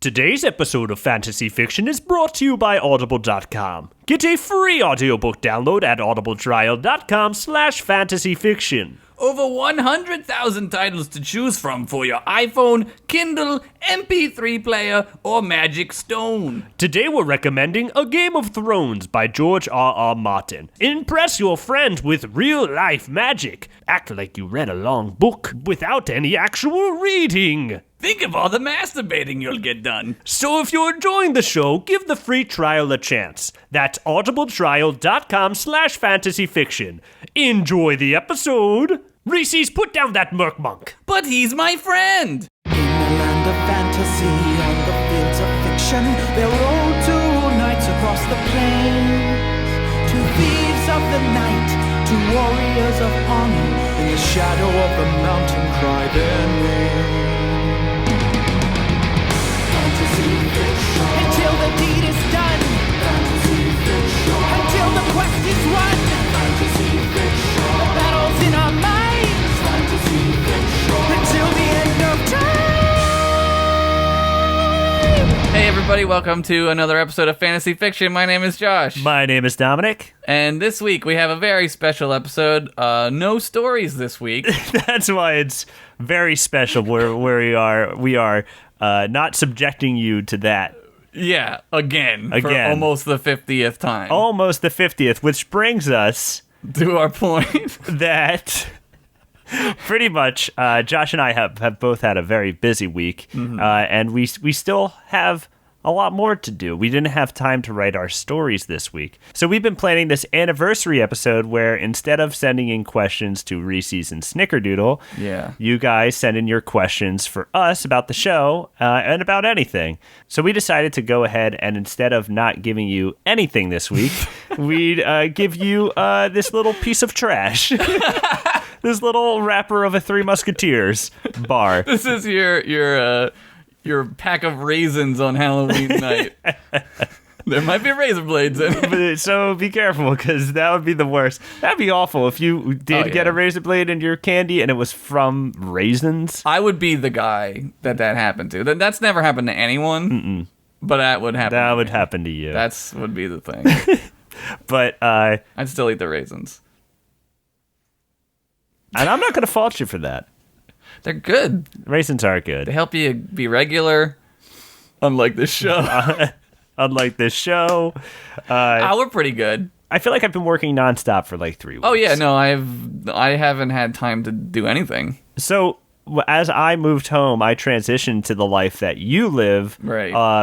Today's episode of Fantasy Fiction is brought to you by Audible.com. Get a free audiobook download at audibletrial.com/fantasyfiction. Over 100,000 titles to choose from for your iPhone, Kindle, MP3 player, or Magic Stone. Today we're recommending A Game of Thrones by George R.R. Martin. Impress your friends with real-life magic. Act like you read a long book without any actual reading. Think of all the masturbating you'll get done. So if you're enjoying the show, give the free trial a chance. That's audibletrial.com/fantasyfiction. Enjoy the episode. Reese's, put down that merc monk. But he's my friend. In the land of fantasy, on the fields of fiction, there roll two knights across the plains. Two thieves of the night, two warriors of honor, in the shadow of the mountain cry their name. Fantasy fiction. Until the deed is done. Fantasy fiction. Until the quest is won. Fantasy fiction. The battle's in our minds. Fantasy fiction. Until the end of time. Hey everybody, welcome to another episode of Fantasy Fiction. My name is Josh. My name is Dominic. And this week we have a very special episode. No stories this week. That's why it's very special where we are not subjecting you to that. Yeah, again. For almost the 50th time. Almost the 50th, which brings us to our point that pretty much Josh and I have both had a very busy week, and we still have a lot more to do. We didn't have time to write our stories this week. So we've been planning this anniversary episode where instead of sending in questions to Reese's and Snickerdoodle, you guys send in your questions for us about the show and about anything. So we decided to go ahead and instead of not giving you anything this week, we'd give you this little piece of trash. This little wrapper of a Three Musketeers bar. This is your pack of raisins on Halloween night. There might be razor blades in it. So be careful, because that would be the worst. That'd be awful if you did get a razor blade in your candy and it was from raisins. I would be the guy that happened to. That's never happened to anyone, but that would happen. That would happen to you. That would be the thing. But I'd still eat the raisins. And I'm not going to fault you for that. They're good. Raisins are good. They help you be regular. Unlike this show. Unlike this show. We're pretty good. I feel like I've been working nonstop for like 3 weeks. Oh yeah, no, I haven't had time to do anything. So as I moved home, I transitioned to the life that you live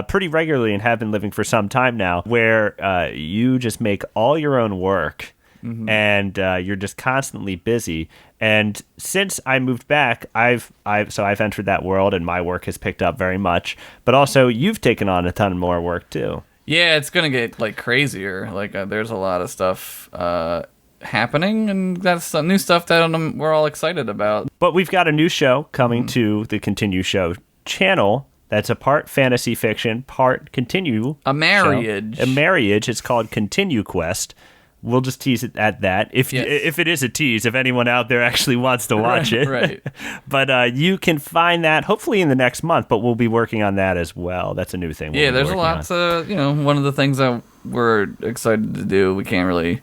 pretty regularly and have been living for some time now, where you just make all your own work. And you're just constantly busy. And since I moved back, I've entered that world, and my work has picked up very much. But also, you've taken on a ton more work too. Yeah, it's gonna get like crazier. Like there's a lot of stuff happening, and that's some new stuff that we're all excited about. But we've got a new show coming to the Continue Show channel. That's a part fantasy fiction, part continue. A marriage. Show. A marriage. It's called Continue Quest. We'll just tease it at that. If it is a tease, if anyone out there actually wants to watch it. Right. But you can find that hopefully in the next month, but we'll be working on that as well. That's a new thing. Yeah, there's a lot one of the things that we're excited to do. We can't really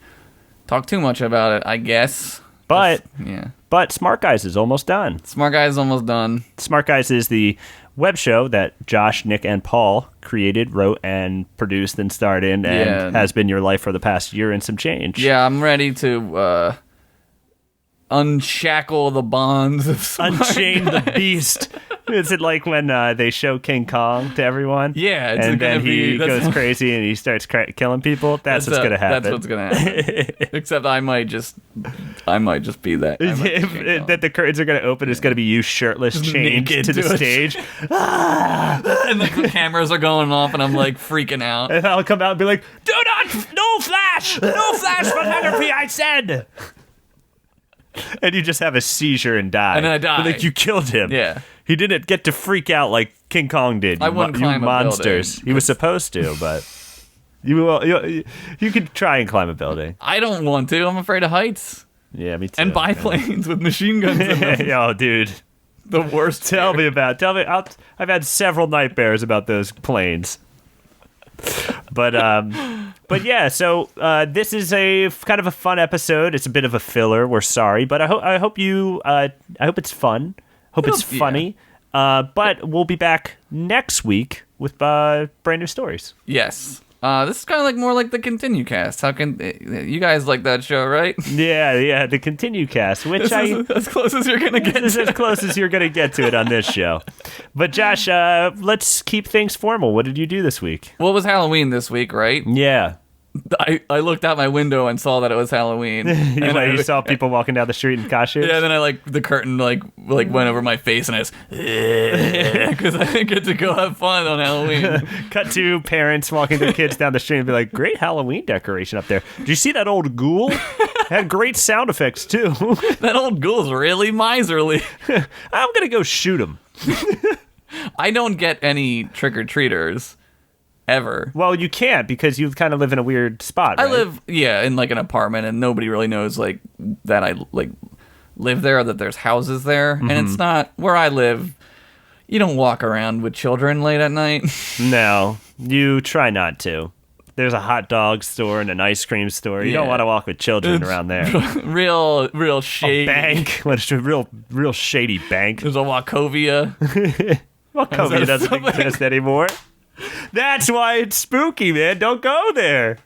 talk too much about it, I guess. But Smart Guys is almost done. Smart Guys is almost done. Smart Guys is the web show that Josh, Nick, and Paul created, wrote, and produced and starred in, and has been your life for the past year and some change. Yeah, I'm ready to unshackle the bonds of Smart Unchain Guys. the beast. Is it like when they show King Kong to everyone? Yeah, and then he goes crazy and he starts killing people. That's what's gonna happen. That's what's gonna happen. Except I might just be that. That the curtains are gonna open. It's gonna be you shirtless, chained to the stage, and the cameras are going off, and I'm like freaking out. And I'll come out and be like, no flash photography, I said. And you just have a seizure and die. And I die. But, like, you killed him. Yeah. He didn't get to freak out like King Kong did. I wouldn't climb a monsters. building. He was supposed to, but you could try and climb a building. I don't want to. I'm afraid of heights. Yeah, me too. And biplanes with machine guns in them. Oh, dude. The worst. Tell me. I've had several nightmares about those planes. But yeah. So this is a kind of a fun episode. It's a bit of a filler. We're sorry, but I hope it's fun. Hope it's funny. But we'll be back next week with brand new stories. Yes. This is kind of more like the Continue Cast. How can you guys like that show, right? Yeah, the Continue Cast, which is as close as you're gonna get. This is as close as you're gonna get to it on this show. But Josh, let's keep things formal. What did you do this week? Well, it was Halloween this week, right? Yeah. I looked out my window and saw that it was Halloween. You saw people walking down the street in costumes? Yeah, and then the curtain went over my face and I was because I didn't get to go have fun on Halloween. Cut to parents walking their kids down the street and be like, great Halloween decoration up there. Did you see that old ghoul? Had great sound effects too. That old ghoul's really miserly. I'm gonna go shoot him. I don't get any trick-or-treaters. Ever. Well, you can't because you kind of live in a weird spot, right? I live, in an apartment, and nobody really knows that I live there, or that there's houses there, and it's not where I live. You don't walk around with children late at night. No, you try not to. There's a hot dog store and an ice cream store. You don't want to walk with children around there. real shady. A bank. What's a real shady bank? There's a Wachovia. Wachovia doesn't exist anymore. That's why it's spooky, man. Don't go there.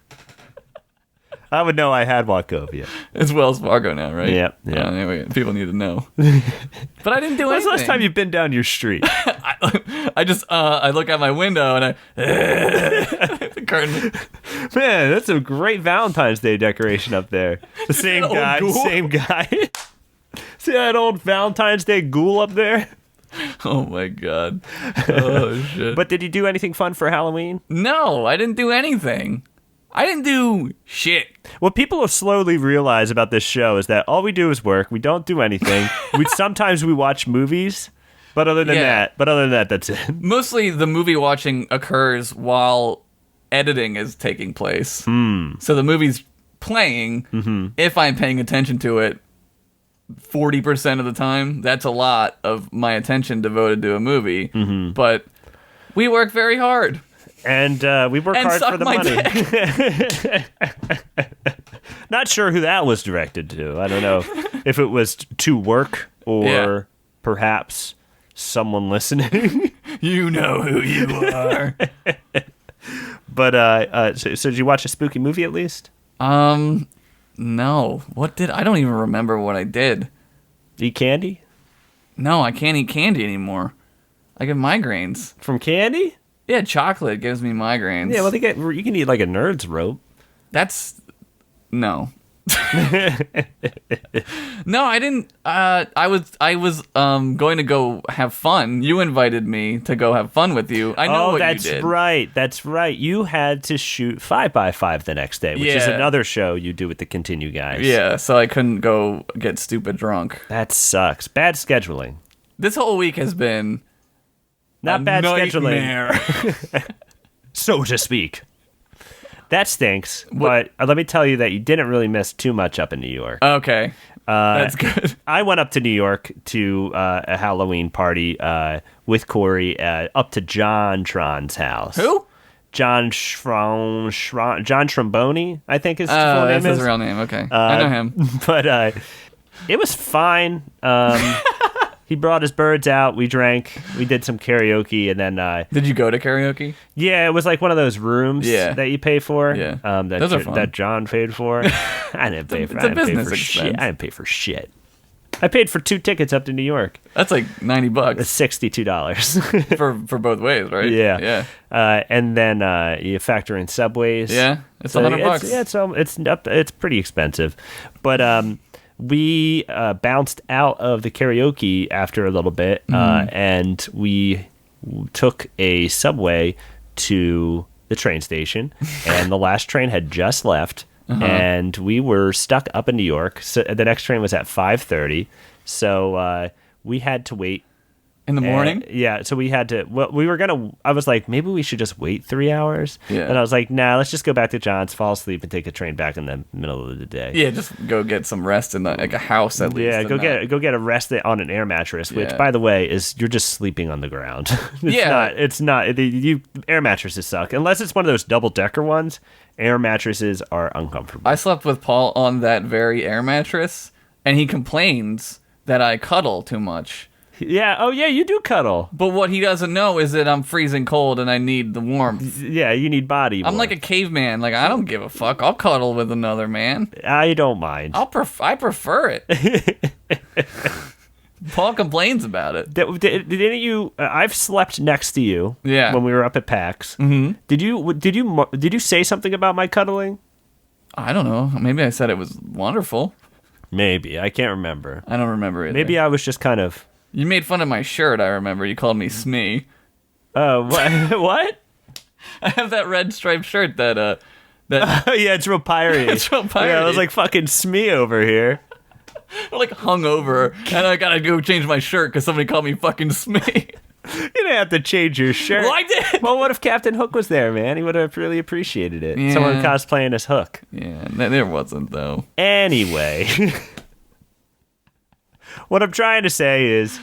I would know I had Wachovia. It's Wells Fargo now, right? Yeah. Anyway, people need to know. But I didn't do anything. When's the last time you've been down your street? I just I look out my window and the curtain. Man, that's a great Valentine's Day decoration up there. The same guy. See that old Valentine's Day ghoul up there? Oh my god. Oh shit. But did you do anything fun for Halloween? No, I didn't do anything. I didn't do shit. What people have slowly realized about this show is that all we do is work. We don't do anything. Sometimes we watch movies, but other than that, that's it. Mostly the movie watching occurs while editing is taking place. So the movie's playing. If I'm paying attention to it 40% of the time, that's a lot of my attention devoted to a movie. But we work very hard. And we work hard for the money. Not sure who that was directed to. I don't know if it was to work or perhaps someone listening. You know who you are. But so did you watch a spooky movie at least? No. I don't even remember what I did. Eat candy? No, I can't eat candy anymore. I get migraines. From candy? Yeah, chocolate gives me migraines. Yeah, well, you can eat like a nerd's rope. No. No, I didn't. I was going to go have fun. You invited me to go have fun with you. I know what you did. That's right. You had to shoot 5x5 the next day, which is another show you do with the Continue guys. Yeah, so I couldn't go get stupid drunk. That sucks. Bad scheduling. This whole week has been not bad nightmare. scheduling, so to speak. That stinks, but let me tell you that you didn't really miss too much up in New York. Okay, that's good. I went up to New York to a Halloween party with Corey up to John Tron's house. Who? John Tromboni, I think his full name that's his real name. Okay, I know him. But it was fine. He brought his birds out. We drank. We did some karaoke, and then did you go to karaoke? Yeah, it was like one of those rooms that you pay for. Yeah, those are fun. That John paid for. I didn't pay for. It's a business expense. Shit. I didn't pay for shit. I paid for 2 tickets up to New York. That's like $90. It's $62 for both ways, right? Yeah. And then you factor in subways. Yeah, it's $100. It's pretty expensive, but we bounced out of the karaoke after a little bit, and we took a subway to the train station, and the last train had just left, and we were stuck up in New York. So the next train was at 5:30, so we had to wait In the morning? Yeah, so we had to. Well, we were gonna. I was like, maybe we should just wait 3 hours. Yeah. And I was like, nah, let's just go back to John's, fall asleep, and take a train back in the middle of the day. Yeah, just go get some rest in like a house at least. Yeah, go get a rest on an air mattress, which, Yeah. by the way, is you're just sleeping on the ground. It's not. Air mattresses suck unless it's one of those double decker ones. Air mattresses are uncomfortable. I slept with Paul on that very air mattress, and he complains that I cuddle too much. Yeah. Oh, yeah. You do cuddle. But what he doesn't know is that I'm freezing cold and I need the warmth. Yeah, you need body. I'm like a caveman. Like, I don't give a fuck. I'll cuddle with another man. I don't mind. I prefer it. Paul complains about it. Didn't you? I've slept next to you. Yeah. When we were up at PAX. Mm-hmm. Did you say something about my cuddling? I don't know. Maybe I said it was wonderful. Maybe. I can't remember. I don't remember it. Maybe I was just kind of. You made fun of my shirt, I remember. You called me Smee. What? What? I have that red striped shirt that Yeah, it's real piratey. It's real piratey. Yeah, I was like fucking Smee over here. like hung over, and I gotta go change my shirt because somebody called me fucking Smee. You didn't have to change your shirt. Well, I did. Well, what if Captain Hook was there, man? He would have really appreciated it. Yeah. Someone cosplaying as Hook. Yeah, there wasn't, though. Anyway. What I'm trying to say is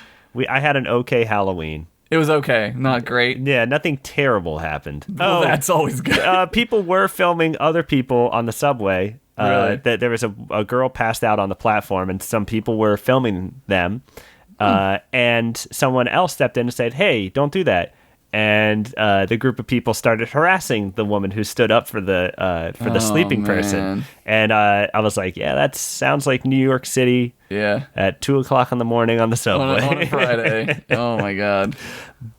I had an okay Halloween. It was okay, not great. Yeah, nothing terrible happened. Well, that's always good. People were filming other people on the subway. Really? That there was a girl passed out on the platform, and some people were filming them. And someone else stepped in and said, "Hey, don't do that." And the group of people started harassing the woman who stood up for the sleeping person. And I was like, "Yeah, that sounds like New York City." Yeah. At 2:00 in the morning on the subway On a Friday. Oh my God.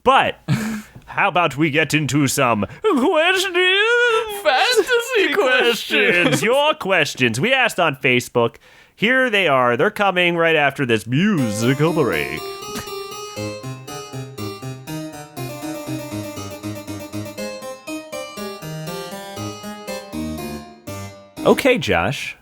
But how about we get into some questions? Fantasy questions. Your questions. We asked on Facebook. Here they are. They're coming right after this musical break. Okay, Josh.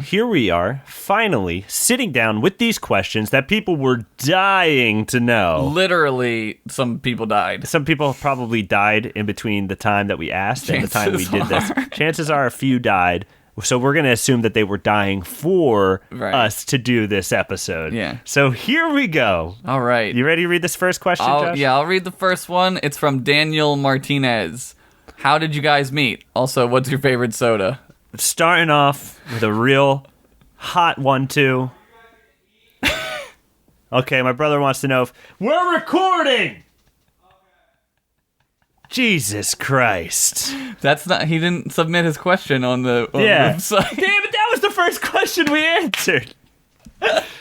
Here we are, finally sitting down with these questions that people were dying to know. Literally, some people died. Some people probably died in between the time that we asked and the time we did this. Chances are a few died. So we're going to assume that they were dying for us to do this episode. Yeah. So here we go. All right. You ready to read this first question, Josh? Yeah, I'll read the first one. It's from Daniel Martinez. How did you guys meet? Also, what's your favorite soda? Starting off with a real hot 1-2. Okay, my brother wants to know if we're recording. Jesus Christ. That's not. He didn't submit his question on the website. Damn it, that was the first question we answered.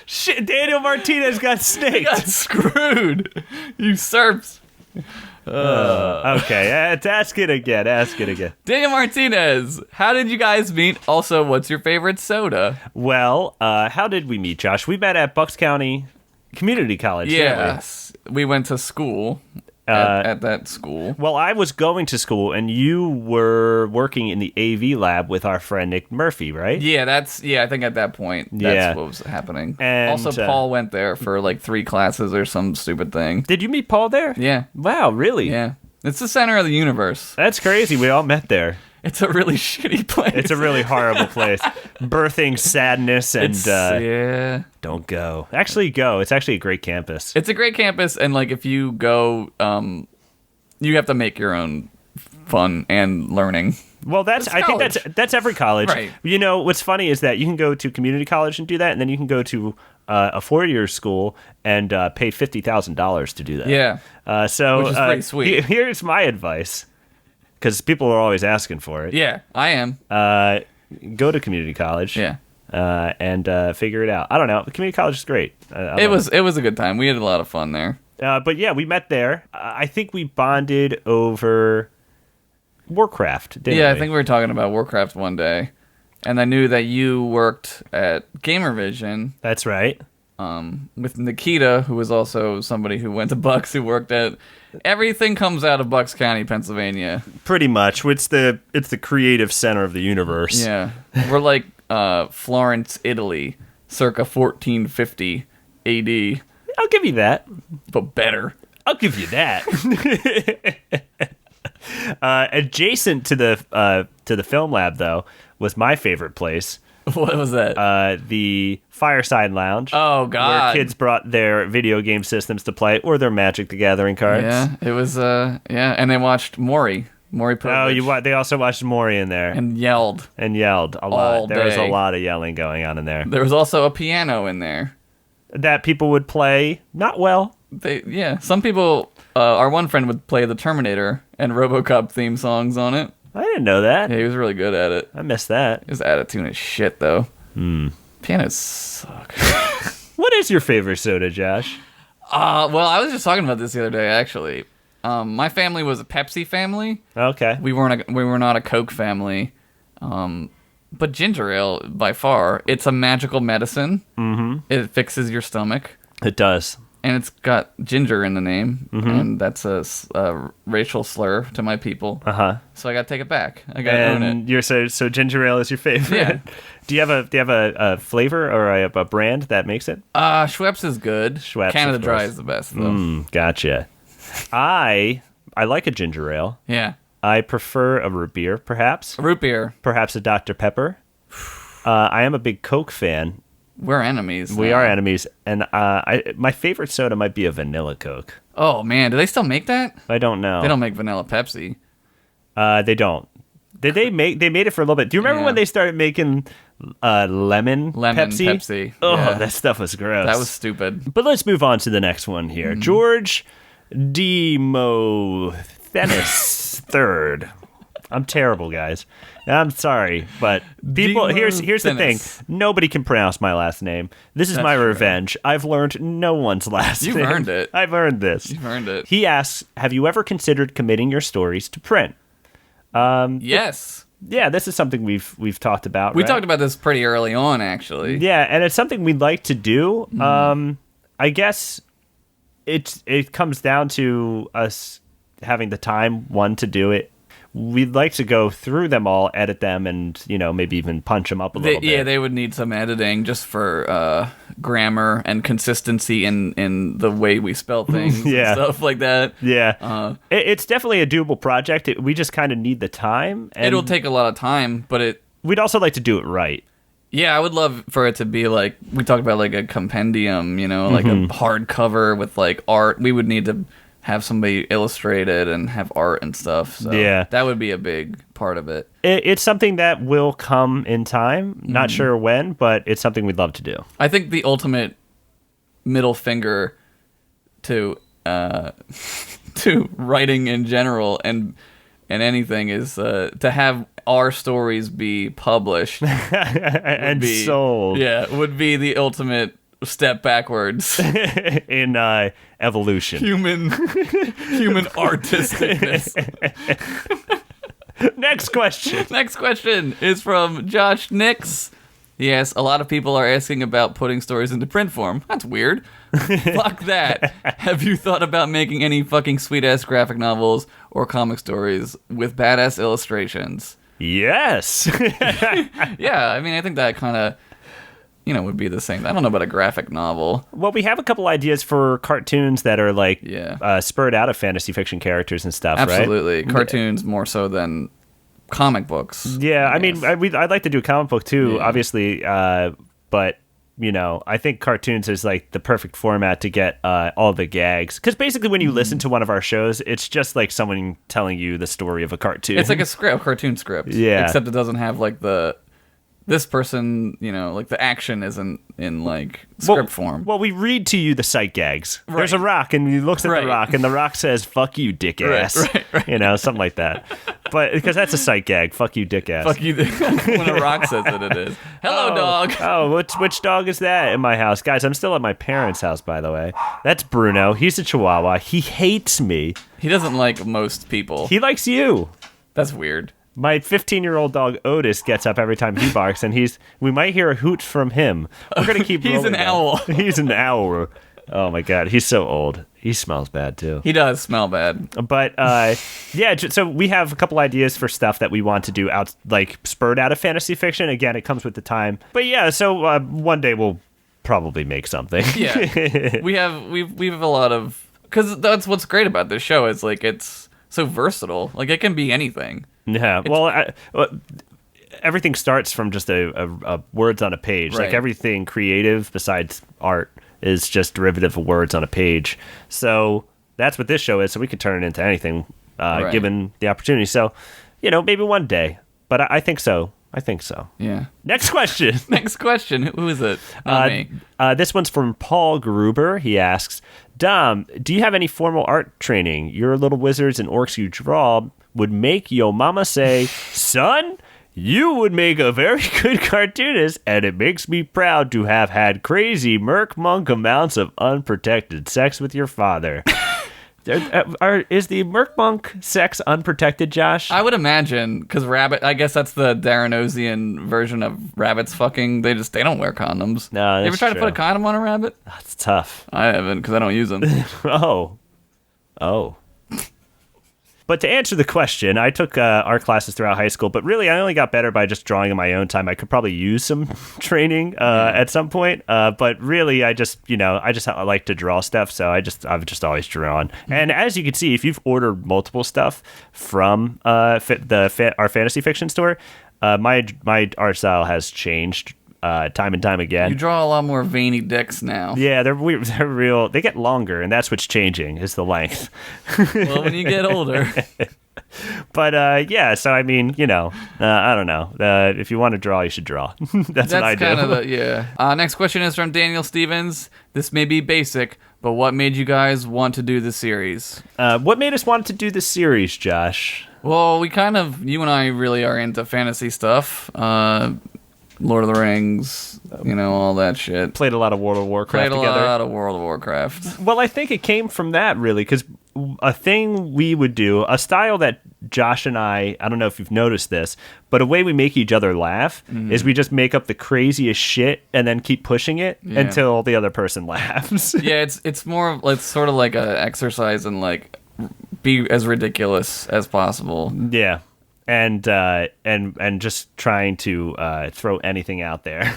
Shit, Daniel Martinez got snaked. Got screwed. You serps. Okay, ask it again. Daniel Martinez, how did you guys meet? Also, what's your favorite soda? Well, how did we meet, Josh? We met at Bucks County Community College. Yes, we went to school at that school. Well, I was going to school, and you were working in the AV lab with our friend Nick Murphy, right? Yeah, I think at that point, that's what was happening. And, also, Paul went there for like 3 classes or some stupid thing. Did you meet Paul there? Yeah. Wow, really? Yeah. It's the center of the universe. That's crazy. We all met there. It's a really shitty place. It's a really horrible place. Birthing sadness and yeah. Don't go. Actually go. It's actually a great campus. It's a great campus, and like if you go, you have to make your own fun and learning. Well, I think that's every college. Right. You know, what's funny is that you can go to community college and do that, and then you can go to a 4-year school and pay $50,000 to do that. Yeah. So which is pretty sweet. Here's my advice, because people are always asking for it. Yeah, I am. Go to community college. Yeah. And figure it out. I don't know. Community college is great. It was a good time. We had a lot of fun there. But yeah, we met there. I think we bonded over Warcraft, didn't we? I think we were talking about Warcraft one day. And I knew that you worked at Gamervision. That's right. With Nikita, who was also somebody who went to Bucks, who worked at... Everything comes out of Bucks County, Pennsylvania. Pretty much. It's the creative center of the universe. Yeah. We're like Florence, Italy, circa 1450 AD. I'll give you that. But better. I'll give you that. Adjacent to the film lab, though, was my favorite place. What was that? The Fireside Lounge. Oh, God. Where kids brought their video game systems to play, or their Magic the Gathering cards. Yeah, it was, and they watched Maury Povich. Oh, they also watched Maury in there. And yelled. A lot. All There was a day. lot of yelling going on in there. There was also a piano in there. That people would play not well. Some people, our one friend would play the Terminator and RoboCop theme songs on it. I didn't know that. Yeah, he was really good at it. I missed that. His attitude is shit, though. Pianos suck. What is your favorite soda, Josh? Well, I was just talking about this the other day, actually. My family was a Pepsi family. Okay. We were not a Coke family. But ginger ale, by far, it's a magical medicine. Mm-hmm. It fixes your stomach. It does. And it's got ginger in the name, and that's a racial slur to my people. Uh-huh. So I got to take it back. I got to own it. You're so ginger ale is your favorite. Yeah. Do you have a flavor or a brand that makes it? Schweppes is good. Schweppes, Canada of Dry course. is the best, though. Gotcha. I like a ginger ale. Yeah. I prefer a root beer, perhaps. Root beer. Perhaps a Dr. Pepper. I am a big Coke fan. We're enemies. We now. are enemies, and my favorite soda might be a vanilla Coke. Oh, man. Do they still make that? I don't know. They don't make vanilla Pepsi. They don't. They made it for a little bit. Do you remember Yeah. when they started making lemon Pepsi? Oh, Yeah. that stuff was gross. That was stupid. But let's move on to the next one here. George Demosthenes III. I'm terrible, guys. I'm sorry, but people. Here's the thing. Demosthenes. Nobody can pronounce my last name. This is That's my true. revenge. I've learned no one's last You've name. earned it. I've earned this. You've earned it. He asks, "Have you ever considered committing your stories to print?" Yes. Yeah, this is something we've talked about. We right? talked about this pretty early on, actually. Yeah, and it's something we'd like to do. I guess it comes down to us having the time, to do it. We'd like to go through them all, edit them, and maybe even punch them up a little bit. Yeah, they would need some editing just for grammar and consistency in the way we spell things Yeah. and stuff like that. Yeah, it's definitely a doable project. We just kind of need the time. And It'll take a lot of time, but we'd also like to do it right. yeah, I would love for it to be like, we talked about like a compendium, like a hardcover with like art. We would need to have somebody illustrate it and have art and stuff. So Yeah. that would be a big part of it. It's something that will come in time. Not sure when, but it's something we'd love to do. I think the ultimate middle finger to to writing in general and anything is to have our stories be published And be- sold. Yeah, would be the ultimate step backwards. In evolution. human artisticness. Next question. Next question is from Josh Nix. He asks, a lot of people are asking about putting stories into print form. That's weird. Fuck that. Have you thought about making any fucking sweet-ass graphic novels or comic stories with badass illustrations? Yes. Yeah, I mean, I think that kind of, would be the same. I don't know about a graphic novel. Well, we have a couple ideas for cartoons that are like Yeah. spurred out of fantasy fiction characters and stuff, right? Absolutely. Cartoons more so than comic books. Yeah, I mean, Yes. I'd like to do a comic book too, Yeah. obviously, but I think cartoons is like the perfect format to get all the gags. Because basically, when you listen to one of our shows, it's just like someone telling you the story of a cartoon. It's like a script, cartoon script. Yeah. Except it doesn't have like this person, like the action isn't in like script form. Well, we read to you the sight gags. Right. There's a rock, and he looks at Right. the rock, and the rock says, "Fuck you, dick ass." right. Something like that. But because that's a sight gag. Fuck you, dick ass. Fuck you. When a rock says it is. Hello, dog. Oh, which dog is that in my house? Guys, I'm still at my parents' house, by the way. That's Bruno. He's a Chihuahua. He hates me. He doesn't like most people. He likes you. That's weird. My 15-year-old dog Otis gets up every time he barks, and we might hear a hoot from him. We're gonna keep. He's rolling an that. owl. He's an owl. Oh my god, he's so old. He smells bad too. He does smell bad. But yeah, so we have a couple ideas for stuff that we want to do out, like spurred out of fantasy fiction. Again, it comes with the time. But yeah, so one day we'll probably make something. Yeah, we have a lot of, because that's what's great about this show is like it's so versatile. Like it can be anything. Yeah. Everything starts from just a words on a page. Right. Like everything creative besides art is just derivative of words on a page. So that's what this show is. So we could turn it into anything given the opportunity. So, maybe one day. But I think so. Yeah. Next question. Next question. Who is it? Not me. This one's from Paul Gruber. He asks, Dom, do you have any formal art training? Your little wizards and orcs you draw would make yo mama say, son, you would make a very good cartoonist, and it makes me proud to have had crazy merc monk amounts of unprotected sex with your father. Is the merc monk sex unprotected, Josh? I would imagine, because rabbit, I guess that's the Daranosian version of rabbits fucking. They don't wear condoms. No, that's you ever try true. to put a condom on a rabbit? That's tough. I haven't, because I don't use them. Oh. But to answer the question, I took art classes throughout high school, but really I only got better by just drawing in my own time. I could probably use some training at some point, but really I just like to draw stuff, so I've just always drawn. And as you can see, if you've ordered multiple stuff from our fantasy fiction store, my art style has changed time and time again. You draw a lot more veiny dicks now. Yeah, they're real. They get longer, and that's what's changing is the length. Well, when you get older. But so I mean, I don't know. If you want to draw, you should draw. That's what I do. Kind of next question is from Daniel Stevens. This may be basic, but what made you guys want to do the series? What made us want to do the series, Josh? Well, you and I really are into fantasy stuff. Lord of the Rings, all that shit. Played a lot of World of Warcraft together. Played a lot of World of Warcraft. Well, I think it came from that, really, because a thing we would do, a style that Josh and I don't know if you've noticed this, but a way we make each other laugh is we just make up the craziest shit and then keep pushing it until the other person laughs. Yeah, it's sort of like a exercise in like be as ridiculous as possible. Yeah. And just trying to throw anything out there.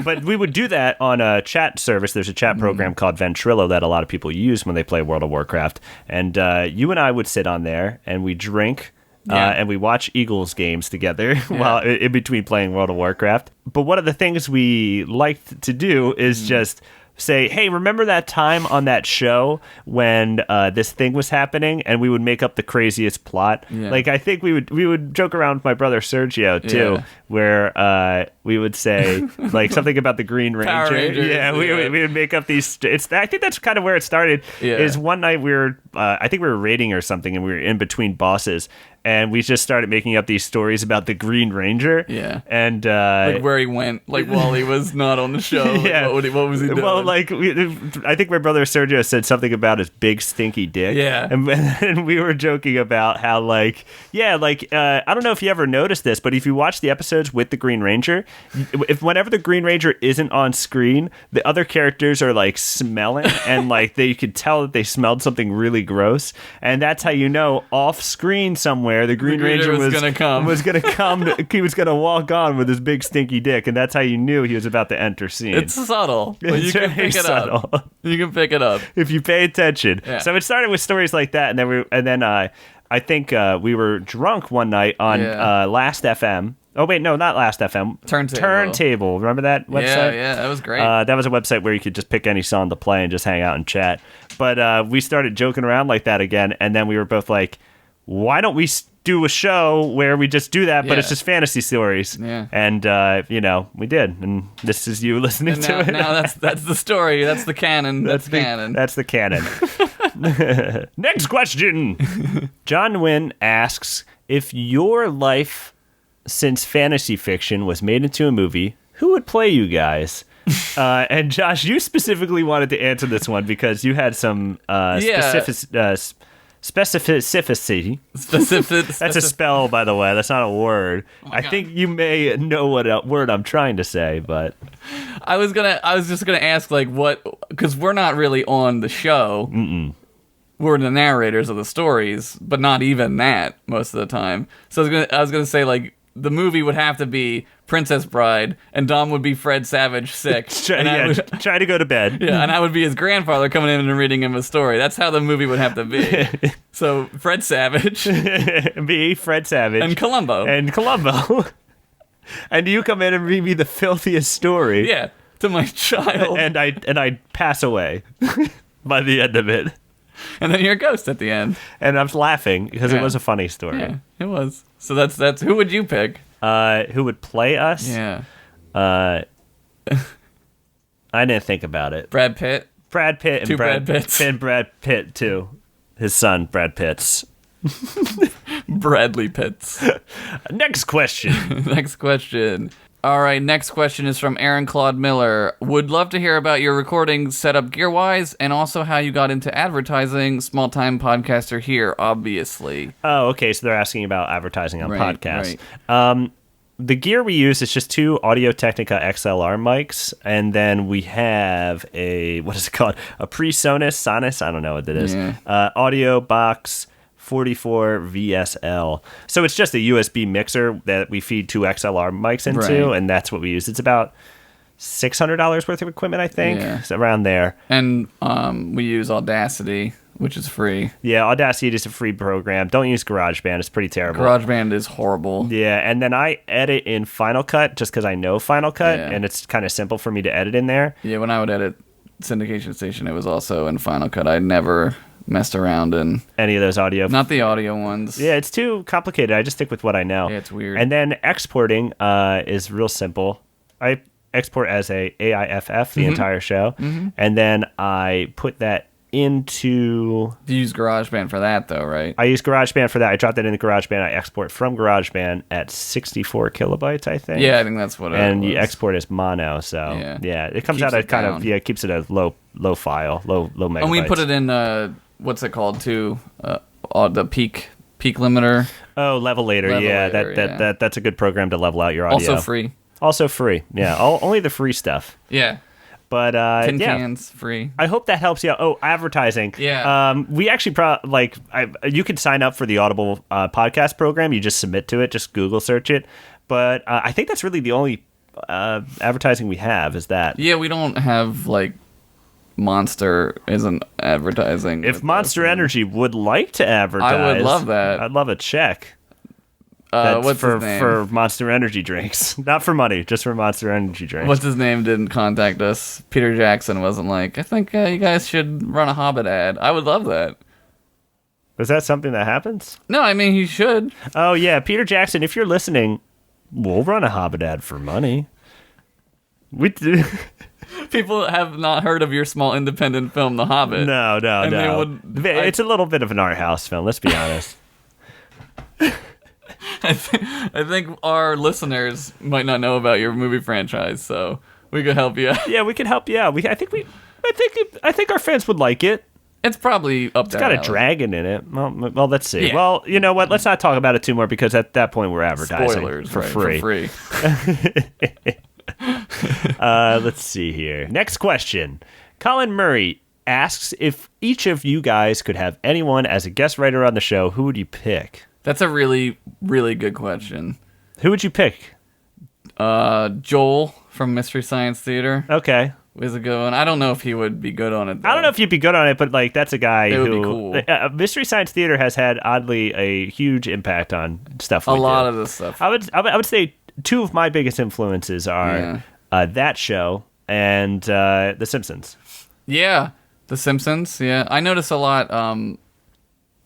But we would do that on a chat service. There's a chat program called Ventrilo that a lot of people use when they play World of Warcraft. And you and I would sit on there and we drink and we watch Eagles games together while in between playing World of Warcraft. But one of the things we liked to do is just say, hey, remember that time on that show when this thing was happening, and we would make up the craziest plot. Like I think we would joke around with my brother Sergio too, where we would say like something about the Green Ranger. Power Rangers, We would make up these. I think that's kind of where it started. Is one night we were I think we were raiding or something, and we were in between bosses. And we just started making up these stories about the Green Ranger. Yeah. And like where he went, like while he was not on the show. Like, what was he doing? Well, like I think my brother Sergio said something about his big stinky dick. Yeah. And we were joking about how I don't know if you ever noticed this, but if you watch the episodes with the Green Ranger, whenever the Green Ranger isn't on screen, the other characters are like smelling and like you could tell that they smelled something really gross. And that's how you know off screen somewhere the Green Ranger was gonna come. He was gonna walk on with his big stinky dick, and that's how you knew he was about to enter scene. It's subtle, but you can pick it up. You can pick it up if you pay attention. Yeah. So it started with stories like that, and then I think we were drunk one night on Last FM. Oh wait, no, not Last FM. Turntable. Remember that website? Yeah, that was great. That was a website where you could just pick any song to play and just hang out and chat. But we started joking around like that again, and then we were both like, why don't we do a show where we just do that, but it's just fantasy stories? Yeah. And, we did. And this is you listening to it. Now that's the story. That's the canon. That's canon. That's the canon. Next question. John Wynn asks, if your life since fantasy fiction was made into a movie, who would play you guys? And Josh, you specifically wanted to answer this one because you had some specificity. That's a spell, by the way. That's not a word. I think you may know what word I'm trying to say, but I was just gonna ask like what, because we're not really on the show. We're the narrators of the stories, but not even that most of the time. So I was gonna say like the movie would have to be Princess Bride, and Dom would be Fred Savage sick. Try to go to bed. Yeah, and I would be his grandfather coming in and reading him a story. That's how the movie would have to be. So Fred Savage, me, Fred Savage, and Columbo, and you come in and read me the filthiest story. Yeah, to my child, and I pass away by the end of it. And then you're a ghost at the end. And I'm laughing because it was a funny story. Yeah, it was. So that's who would you pick? Who would play us? Yeah. I didn't think about it. Brad Pitt. Brad Pitt and Two Brad Pitts. And Brad Pitt too. His son, Brad Pitts. Bradley Pitts. Next question. Next question. All right, next question is from Aaron Claude Miller. Would love to hear about your recording setup gear-wise and also how you got into advertising. Small-time podcaster here, obviously. Oh, okay, so they're asking about advertising on podcasts. Right. The gear we use is just 2 Audio-Technica XLR mics, and then we have a, what is it called? A Sonus, I don't know what that is. Yeah. Audio box 44 VSL. So it's just a USB mixer that we feed 2 XLR mics into, and that's what we use. It's about $600 worth of equipment, I think. Yeah. It's around there. And we use Audacity, which is free. Yeah, Audacity is a free program. Don't use GarageBand. It's pretty terrible. GarageBand is horrible. Yeah, and then I edit in Final Cut just because I know Final Cut, and it's kind of simple for me to edit in there. Yeah, when I would edit Syndication Station, it was also in Final Cut. I never messed around in any of those audio. Not the audio ones. Yeah, it's too complicated. I just stick with what I know. Yeah, it's weird. And then exporting is real simple. I export as a AIFF the entire show, and then I put that into... You use GarageBand for that, though, right? I use GarageBand for that. I drop that into GarageBand. I export from GarageBand at 64 kilobytes, I think. Yeah, I think that's what it was. And you export as mono, so yeah it comes out at kind of, it keeps it a low file, low megabytes. And we put it in, what's it called, too? The peak limiter. Oh, Levelator, that's a good program to level out your audio. Also free, yeah. Only the free stuff. Yeah. But tin cans free. I hope that helps you out. Oh, advertising. Yeah. We actually you could sign up for the Audible podcast program. You just submit to it. Just Google search it. But I think that's really the only advertising we have is that. Yeah, we don't have Monster isn't advertising. If Monster Energy would like to advertise, I would love that. I'd love a check. What's his name? For Monster Energy drinks. Not for money, just for Monster Energy drinks. What's his name didn't contact us. Peter Jackson wasn't like, I think you guys should run a Hobbit ad. I would love that. Is that something that happens? No, I mean, he should. Oh, yeah. Peter Jackson, if you're listening, we'll run a Hobbit ad for money. We do. People have not heard of your small independent film, The Hobbit. No. It's a little bit of an art house film, let's be honest. I think our listeners might not know about your movie franchise, so we could help you out. Yeah, we can help you out. I think our fans would like it. It's probably up there. It's got a dragon in it. Well, let's see. Yeah. Well, you know what? Let's not talk about it too more because at that point we're advertising. Spoilers, for free. Let's see here. Next question. Colin Murray asks if each of you guys could have anyone as a guest writer on the show, who would you pick? That's a really, really good question. Who would you pick? Joel from Mystery Science Theater. Okay. Is a good one. I don't know if he would be good on it, though. I don't know if you'd be good on it, but that's a guy who... It would be cool. Mystery Science Theater has had, oddly, a huge impact on stuff a lot of this stuff. I would say two of my biggest influences are that show and The Simpsons. Yeah, The Simpsons, yeah. I notice a lot...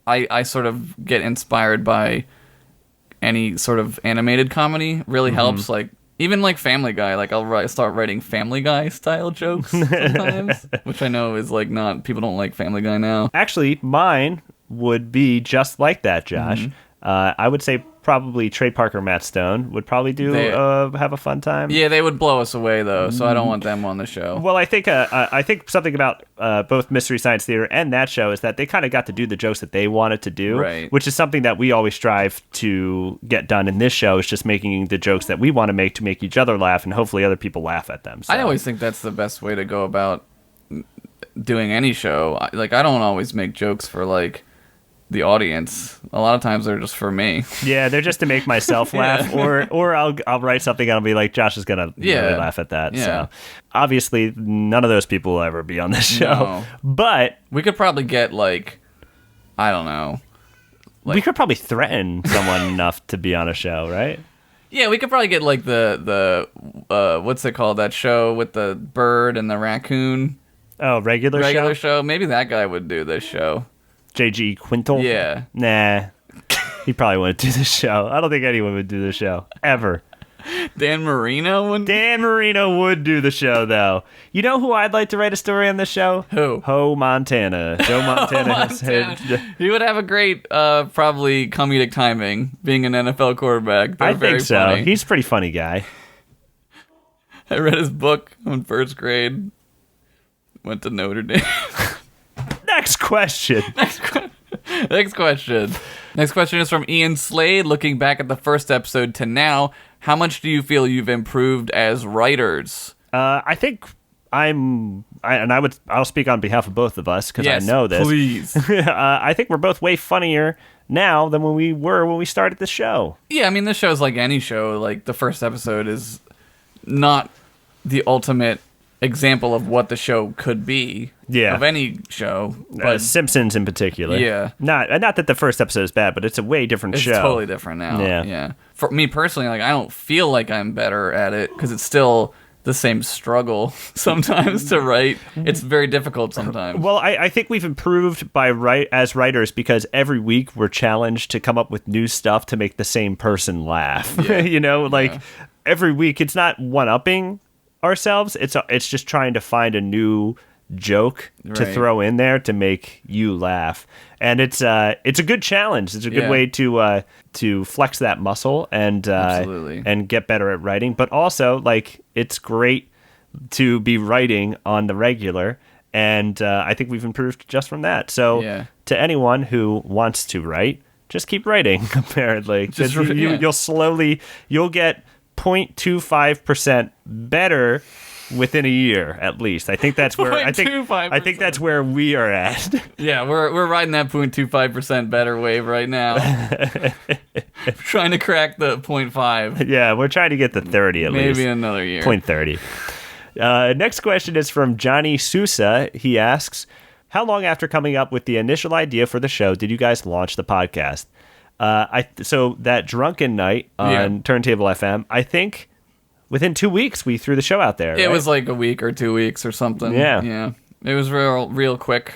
I sort of get inspired by any sort of animated comedy. Really helps, even Family Guy. I'll start writing Family Guy style jokes sometimes, which I know is not, people don't like Family Guy now. Actually, mine would be just like that, Josh. I would say probably Trey Parker, Matt Stone would probably have a fun time. Yeah, they would blow us away though, so I don't want them on the show. Well, I think something about both Mystery Science Theater and that show is that they kind of got to do the jokes that they wanted to do, right. Which is something that we always strive to get done in this show. Is just making the jokes that we want to make each other laugh, and hopefully other people laugh at them. So. I always think that's the best way to go about doing any show. I don't always make jokes for the audience. A lot of times they're just for me. Yeah, they're just to make myself laugh, or I'll write something and I'll be like, Josh is gonna really laugh at that. Yeah. So obviously, none of those people will ever be on this show. No. But We could probably get like, I don't know. we could probably threaten someone enough to be on a show, right? Yeah, we could probably get like the what's it called, that show with the bird and the raccoon. Oh, regular show. Maybe that guy would do this show. J.G. Quintal? Yeah. Nah. He probably wouldn't do the show. I don't think anyone would do the show. Ever. Dan Marino would. Dan Marino would do the show, though. You know who I'd like to write a story on this show? Who? Ho Montana. Joe Montana. Montana. He would have a great, probably comedic timing, being an NFL quarterback. They're I very think so. funny. He's a pretty funny guy. I read his book in first grade. Went to Notre Dame. Next question. Next question. Next question is from Ian Slade. Looking back at the first episode to now, how much do you feel you've improved as writers? I think I'll speak on behalf of both of us because I know this. Please. I think we're both way funnier now than when we started the show. Yeah, I mean, this show's like any show. Like, the first episode is not the ultimate example of what the show could be. Yeah. Of any show. But Simpsons in particular. Yeah. Not that the first episode is bad, but it's a way different it's show. totally different now. Yeah. For me personally, like, I don't feel like I'm better at it because it's still the same struggle sometimes to write. It's very difficult sometimes. Well, I think we've improved as writers because every week we're challenged to come up with new stuff to make the same person laugh. Yeah. Every week it's not one-upping ourselves. It's just trying to find a new joke to Right. throw in there to make you laugh. And it's a good challenge. It's a good way to flex that muscle and Absolutely. and get better at writing. But also, like, it's great to be writing on the regular, and I think we've improved just from that. So to anyone who wants to write, just keep writing. Apparently, Just you'll get 0.25% better within a year at least. I think that's where I think that's where we are at. Yeah, we're riding that 0.25% better wave right now. Trying to crack the 0.5. Yeah, we're trying to get the 30 at least. Maybe another year. 0.30. Next question is from Johnny Sousa. He asks, how long after coming up with the initial idea for the show did you guys launch the podcast? So that drunken night on Turntable FM, I think within 2 weeks we threw the show out there. It right? was like a week or 2 weeks or something. Yeah. It was real quick.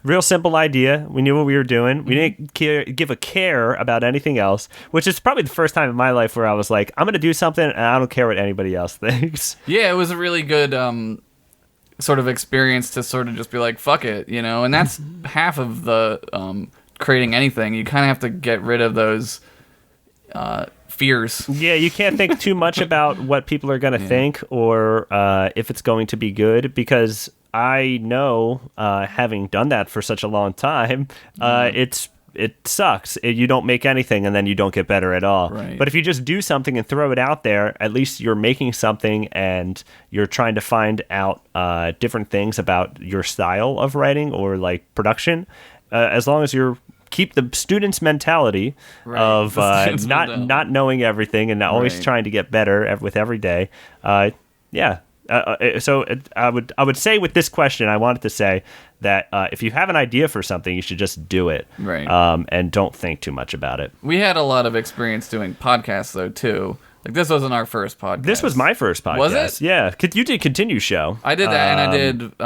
Real simple idea. We knew what we were doing. We didn't give a care about anything else, which is probably the first time in my life where I was like, I'm going to do something and I don't care what anybody else thinks. Yeah, it was a really good sort of experience to sort of just be like, fuck it, and that's half of the creating anything. You kind of have to get rid of those fears. Yeah, you can't think too much about what people are going to think or if it's going to be good, because I know, having done that for such a long time, it sucks. You don't make anything and then you don't get better at all. Right. But if you just do something and throw it out there, at least you're making something and you're trying to find out different things about your style of writing or like production. As long as you keep the student's mentality of not knowing everything and always trying to get better with every day. So I would say with this question, I wanted to say that if you have an idea for something, you should just do it, Right. And don't think too much about it. We had a lot of experience doing podcasts, though, too. Like, this wasn't our first podcast. This was my first podcast. Was it? Yeah. You did Continue Show. I did that, and I did...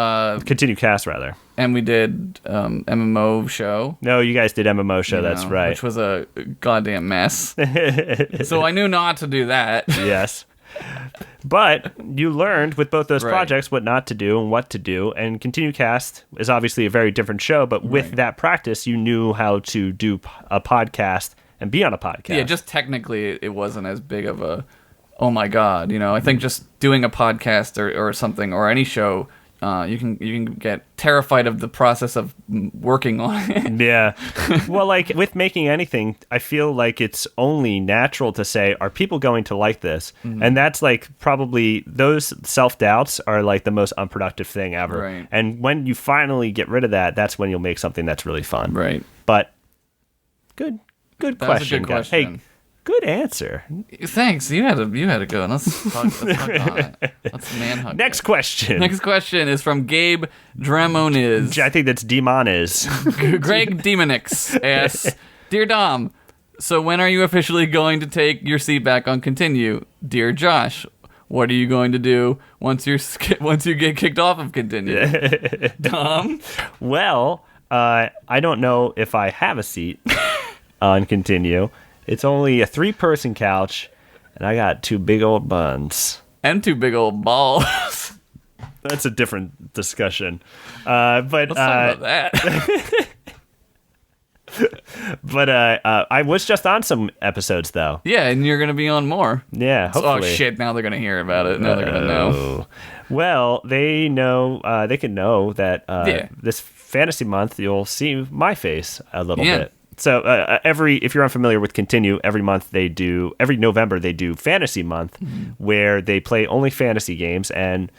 Continue Cast, rather. And we did MMO show. No, you guys did MMO Show, that's right. Which was a goddamn mess. So I knew not to do that. Yes. But you learned with both those Right. projects what not to do and what to do. And Continue Cast is obviously a very different show, but with that practice, you knew how to do a podcast and be on a podcast. Yeah, just technically, it wasn't as big of a, oh my god, I think just doing a podcast or something or any show, you can get terrified of the process of working on it. Yeah. Well, like with making anything, I feel like it's only natural to say, are people going to like this? Mm-hmm. And that's like probably those self-doubts are like the most unproductive thing ever. Right. And when you finally get rid of that, that's when you'll make something that's really fun. Right. But Good That question. was a good guys. question. Hey, good answer. Thanks. You had a go. Let's hug on it. Let's man hug. Next it. question. Next question is from Gabe Dramoniz. I think that's Demoniz. Greg Demonix asks, Dear Dom, so when are you officially going to take your seat back on Continue? Dear Josh, what are you going to do once you get kicked off of Continue? Dom? Well, I don't know if I have a seat on Continue. It's only a 3-person couch, and I got 2 big old buns. And 2 big old balls. That's a different discussion. But Let's talk about that. But I was just on some episodes, though. Yeah, and you're going to be on more. Yeah, hopefully. Oh, shit, now they're going to hear about it. Now they're going to know. Well, they know. They can know that this fantasy month, you'll see my face a little bit. So if you're unfamiliar with Continue, every November they do Fantasy Month, where they play only fantasy games, and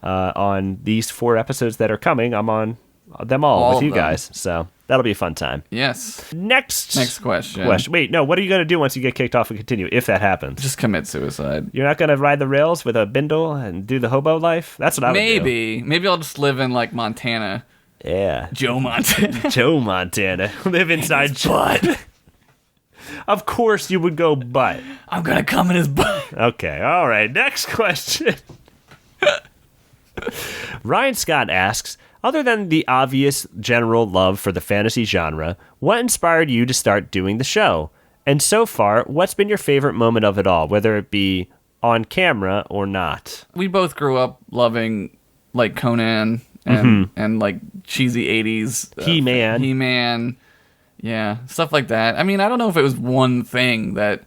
on these 4 episodes that are coming, I'm on them all with you guys. So that'll be a fun time. Yes. Next question. Wait, no. What are you going to do once you get kicked off and Continue? If that happens, Just commit suicide. you're not going to ride the rails with a bindle and do the hobo life. That's what I would do. Maybe I'll just live in like Montana. Yeah. Joe Montana. Joe Montana. Live inside butt. Of course you would go butt. I'm gonna come in his butt. Okay, all right. Next question. Ryan Scott asks, other than the obvious general love for the fantasy genre, what inspired you to start doing the show? And so far, what's been your favorite moment of it all, whether it be on camera or not? We both grew up loving like Conan and like cheesy 80s He-Man, yeah, stuff like that. I mean, I don't know if it was one thing that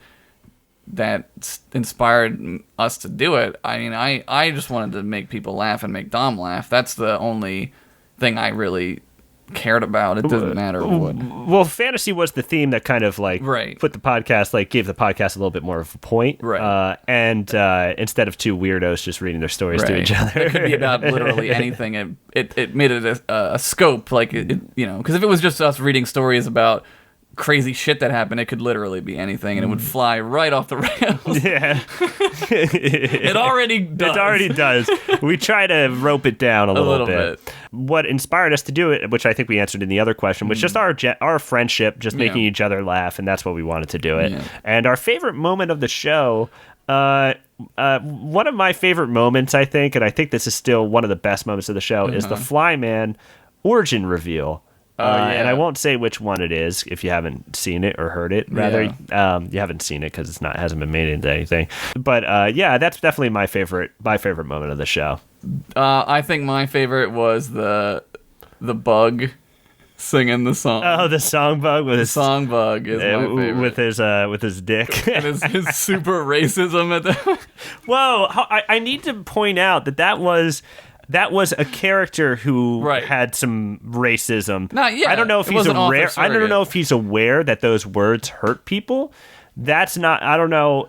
inspired us to do it. I mean, I just wanted to make people laugh and make Dom laugh. That's the only thing I really cared about. It doesn't matter what. Well, fantasy was the theme that kind of like put the podcast, like gave the podcast a little bit more of a point. Right. And instead of 2 weirdos just reading their stories to each other. It could be about literally anything. It made it a scope, like, because if it was just us reading stories about crazy shit that happened, it could literally be anything, and it would fly right off the rails. Yeah. It already does. It already does. We try to rope it down a little bit. What inspired us to do it, which I think we answered in the other question, was just our friendship, just making each other laugh, and that's what we wanted to do it. Yeah. And our favorite moment of the show, one of my favorite moments, I think, and I think this is still one of the best moments of the show, is the Flyman origin reveal. And I won't say which one it is if you haven't seen it or heard it. Rather, you haven't seen it because it hasn't been made into anything. But that's definitely my favorite moment of the show. I think my favorite was the bug singing the song. Oh, the song bug with his songbug is my favorite with his dick and his super racism at the. Whoa! I need to point out that was a character who had some racism. Not yet. I don't know if he's aware. I don't know if he's aware that those words hurt people. That's not. I don't know.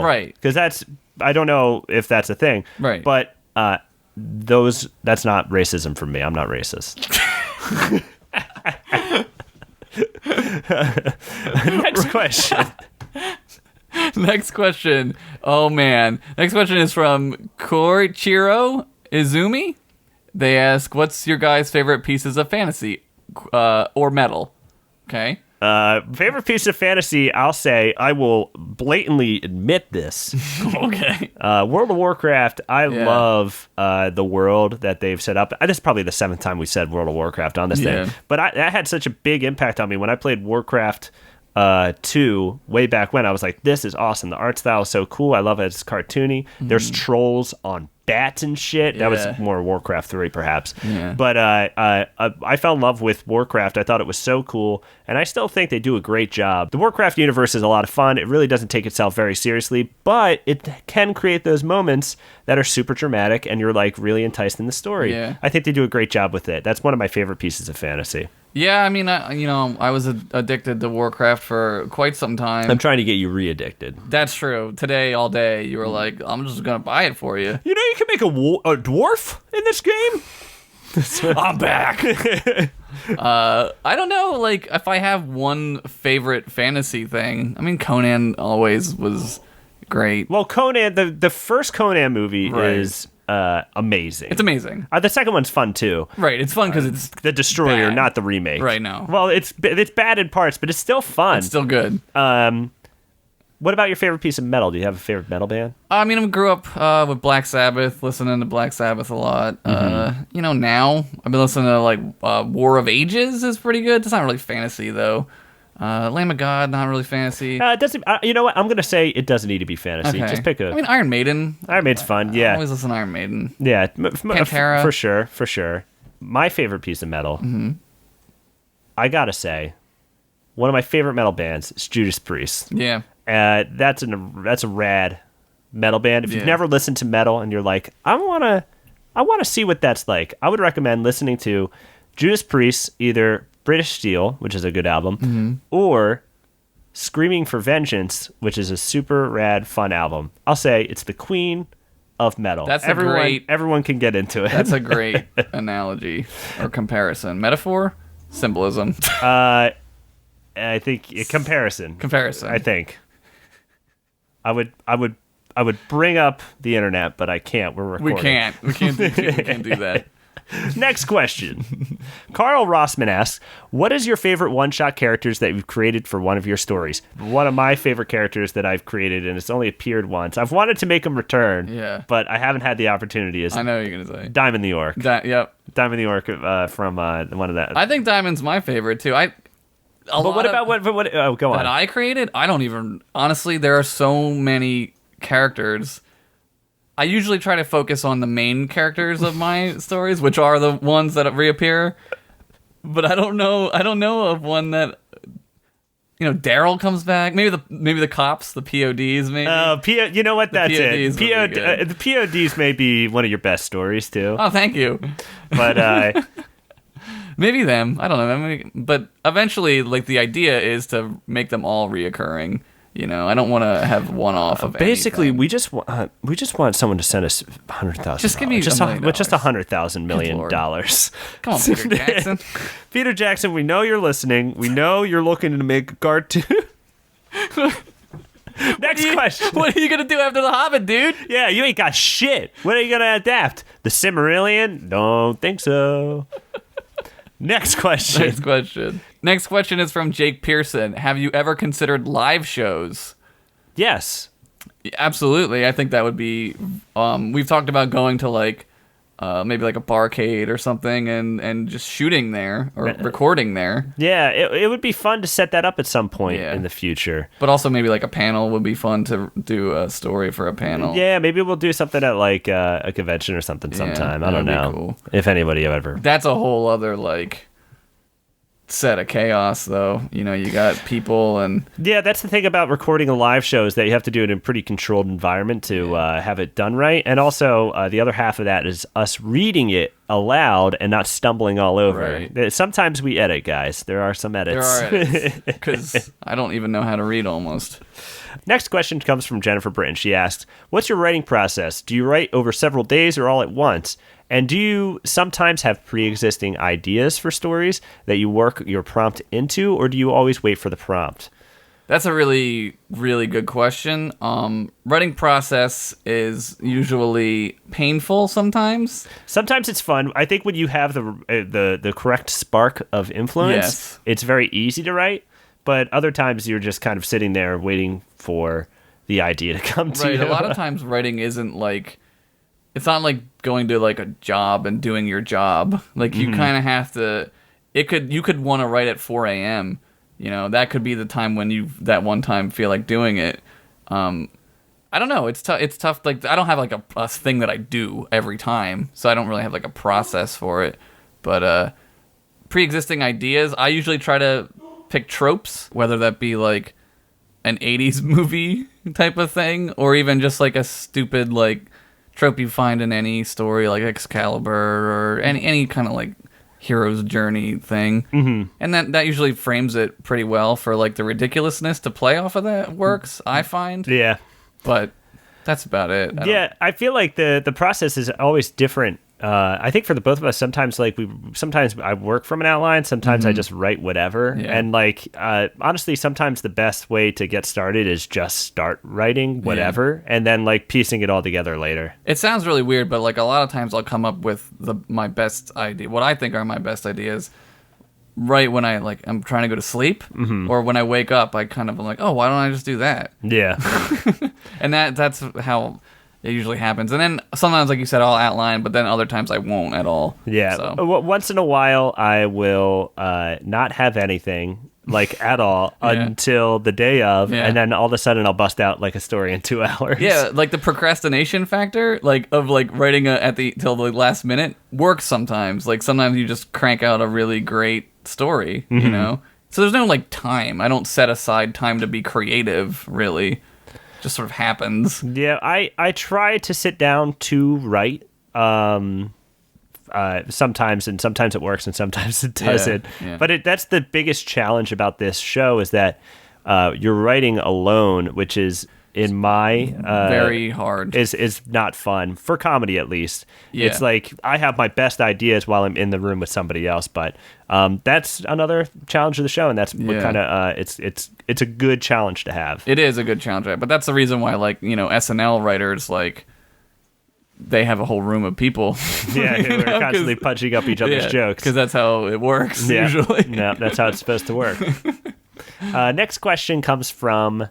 Right. Because I don't know if that's a thing. Right. But that's not racism for me. I'm not racist. Next question. Next question. Oh man. Next question is from Koichiro Izumi. They ask, what's your guys' favorite pieces of fantasy or metal? Okay. Favorite piece of fantasy, I'll say, I will blatantly admit this. Okay. World of Warcraft, I love the world that they've set up. This is probably the 7th time we said World of Warcraft on this thing. But that had such a big impact on me. When I played Warcraft 2 way back when, I was like, this is awesome. The art style is so cool. I love it. It's cartoony. There's trolls on bats and shit. That was more Warcraft 3 perhaps. But I fell in love with Warcraft. I thought it was so cool, and I still think they do a great job. The Warcraft universe is a lot of fun. It really doesn't take itself very seriously, but it can create those moments that are super dramatic and you're like really enticed in the story. I think they do a great job with it. That's one of my favorite pieces of fantasy. Yeah, I mean, I was addicted to Warcraft for quite some time. I'm trying to get you re-addicted. That's true. Today, all day, you were like, I'm just going to buy it for you. You know you can make a dwarf in this game? I'm back. I don't know, like, if I have one favorite fantasy thing. I mean, Conan always was great. Well, Conan, the first Conan movie Right. is amazing. It's amazing. The second one's fun too. Right, it's fun because it's The Destroyer, bad. not the remake. Right, no. Well, it's bad in parts, but it's still fun. it's still good. What about your favorite piece of metal? Do you have a favorite metal band? I mean, I grew up with Black Sabbath, listening to Black Sabbath a lot. Now I've been listening to like War of Ages is pretty good. It's not really fantasy though. Lamb of God, not really fantasy. It doesn't. You know what? I'm gonna say it doesn't need to be fantasy. Okay. Just pick a. I mean, Iron Maiden. Iron Maiden's fun. I Yeah, always listen to Iron Maiden. yeah. Pantera. For sure. My favorite piece of metal. I gotta say, one of my favorite metal bands is Judas Priest. Yeah. That's a rad metal band. If you've Yeah. never listened to metal and you're like, I wanna see what that's like, I would recommend listening to Judas Priest, either British Steel, which is a good album, or Screaming for Vengeance, which is a super rad fun album. I'll say it's the queen of metal. That's everyone can get into it. That's a great analogy or comparison. Metaphor? Symbolism. I think comparison. Comparison. I think. I would bring up the internet, but I can't. We're recording. We can't do that. Next question. Carl Rossman asks, what is your favorite one-shot characters that you've created for one of your stories? One of my favorite characters that I've created, and it's only appeared once. I've wanted to make him return, Yeah. but I haven't had the opportunity, is I know what you're gonna say. Diamond the York. Yep. Diamond the York from one of that. I think Diamond's my favorite too. But what about what? Oh, go that on. I created? I don't even honestly. There are so many characters. I usually try to focus on the main characters of my stories, which are the ones that reappear. But I don't know of one that Daryl comes back. Maybe the cops, the PODs, maybe. You know what? That's it. PODs would be good. The PODs may be one of your best stories too. Oh, thank you. But Maybe them. I don't know. But eventually, like, the idea is to make them all reoccurring. I don't want to have one off of basically, anything. we just want someone to send us $100,000. Just give me just $1 million. just $100,000 million. Lord. Come Come on, Peter Jackson. Peter Jackson, we know you're listening. We know you're looking to make a cartoon. Next question. What are you gonna do after the Hobbit, dude? Yeah, you ain't got shit. What are you gonna adapt? The Silmarillion? Don't think so. Next question. Next question is from Jake Pearson. Have you ever considered live shows? Yes. Absolutely. I think that would be. We've talked about going to maybe like a barcade or something and just shooting there or recording there. Yeah, it would be fun to set that up at some point Yeah. in the future. But also maybe like a panel would be fun to do a story for a panel. Yeah, maybe we'll do something at like a convention or something sometime. I don't that'd be know cool. if anybody ever. That's a whole other set of chaos, though. You got people and Yeah, that's the thing about recording a live show is that you have to do it in a pretty controlled environment to have it done right. And also, the other half of that is us reading it aloud and not stumbling all over. Right. Sometimes we edit, guys. There are some edits. there are edits because I don't even know how to read almost. Next question comes from Jennifer Britton. She asks, what's your writing process? Do you write over several days or all at once? And do you sometimes have pre-existing ideas for stories that you work your prompt into, or do you always wait for the prompt? That's a really, really good question. Writing process is usually painful sometimes. Sometimes it's fun. I think when you have the correct spark of influence, Yes. it's very easy to write. But other times you're just kind of sitting there waiting for the idea to come to you. Right. A lot of times writing isn't it's not like going to like a job and doing your job. Like you kind of have to. You could want to write at 4 a.m. That could be the time when you that one time feel like doing it. I don't know. It's tough. It's tough. Like I don't have like a thing that I do every time, so I don't really have like a process for it. But pre-existing ideas, I usually try to pick tropes, whether that be like an 80s movie type of thing, or even just like a stupid trope you find in any story, like Excalibur or any kind of like hero's journey thing. Mm-hmm. And that usually frames it pretty well for like the ridiculousness to play off of that works, I find. Yeah. But that's about it. I feel like the process is always different I think for the both of us, sometimes sometimes I work from an outline, sometimes I just write whatever. And honestly, sometimes the best way to get started is just start writing whatever and then piecing it all together later. It sounds really weird, but a lot of times I'll come up with my best idea, what I think are my best ideas, right when I'm trying to go to sleep, or when I wake up, I kind of am like, oh, why don't I just do that? Yeah. And that's how it usually happens. And then sometimes, like you said, I'll outline, but then other times I won't at all. Yeah. So. Once in a while, I will not have anything at all until the day of, and then all of a sudden I'll bust out a story in 2 hours. Yeah, the procrastination factor, of writing till the last minute works sometimes. Sometimes you just crank out a really great story, you know? So there's no time. I don't set aside time to be creative, really. Just sort of happens. Yeah, I try to sit down to write sometimes, and sometimes it works and sometimes it doesn't. Yeah. But that's the biggest challenge about this show is that you're writing alone, which is in my very hard. Is not fun for comedy, at least. Yeah. It's I have my best ideas while I'm in the room with somebody else, but that's another challenge of the show, and that's what kind of it's a good challenge to have. It is a good challenge, but that's the reason why SNL writers they have a whole room of people. Yeah, who are constantly punching up each other's jokes. Because that's how it works usually. Yeah, that's how it's supposed to work. Next question comes from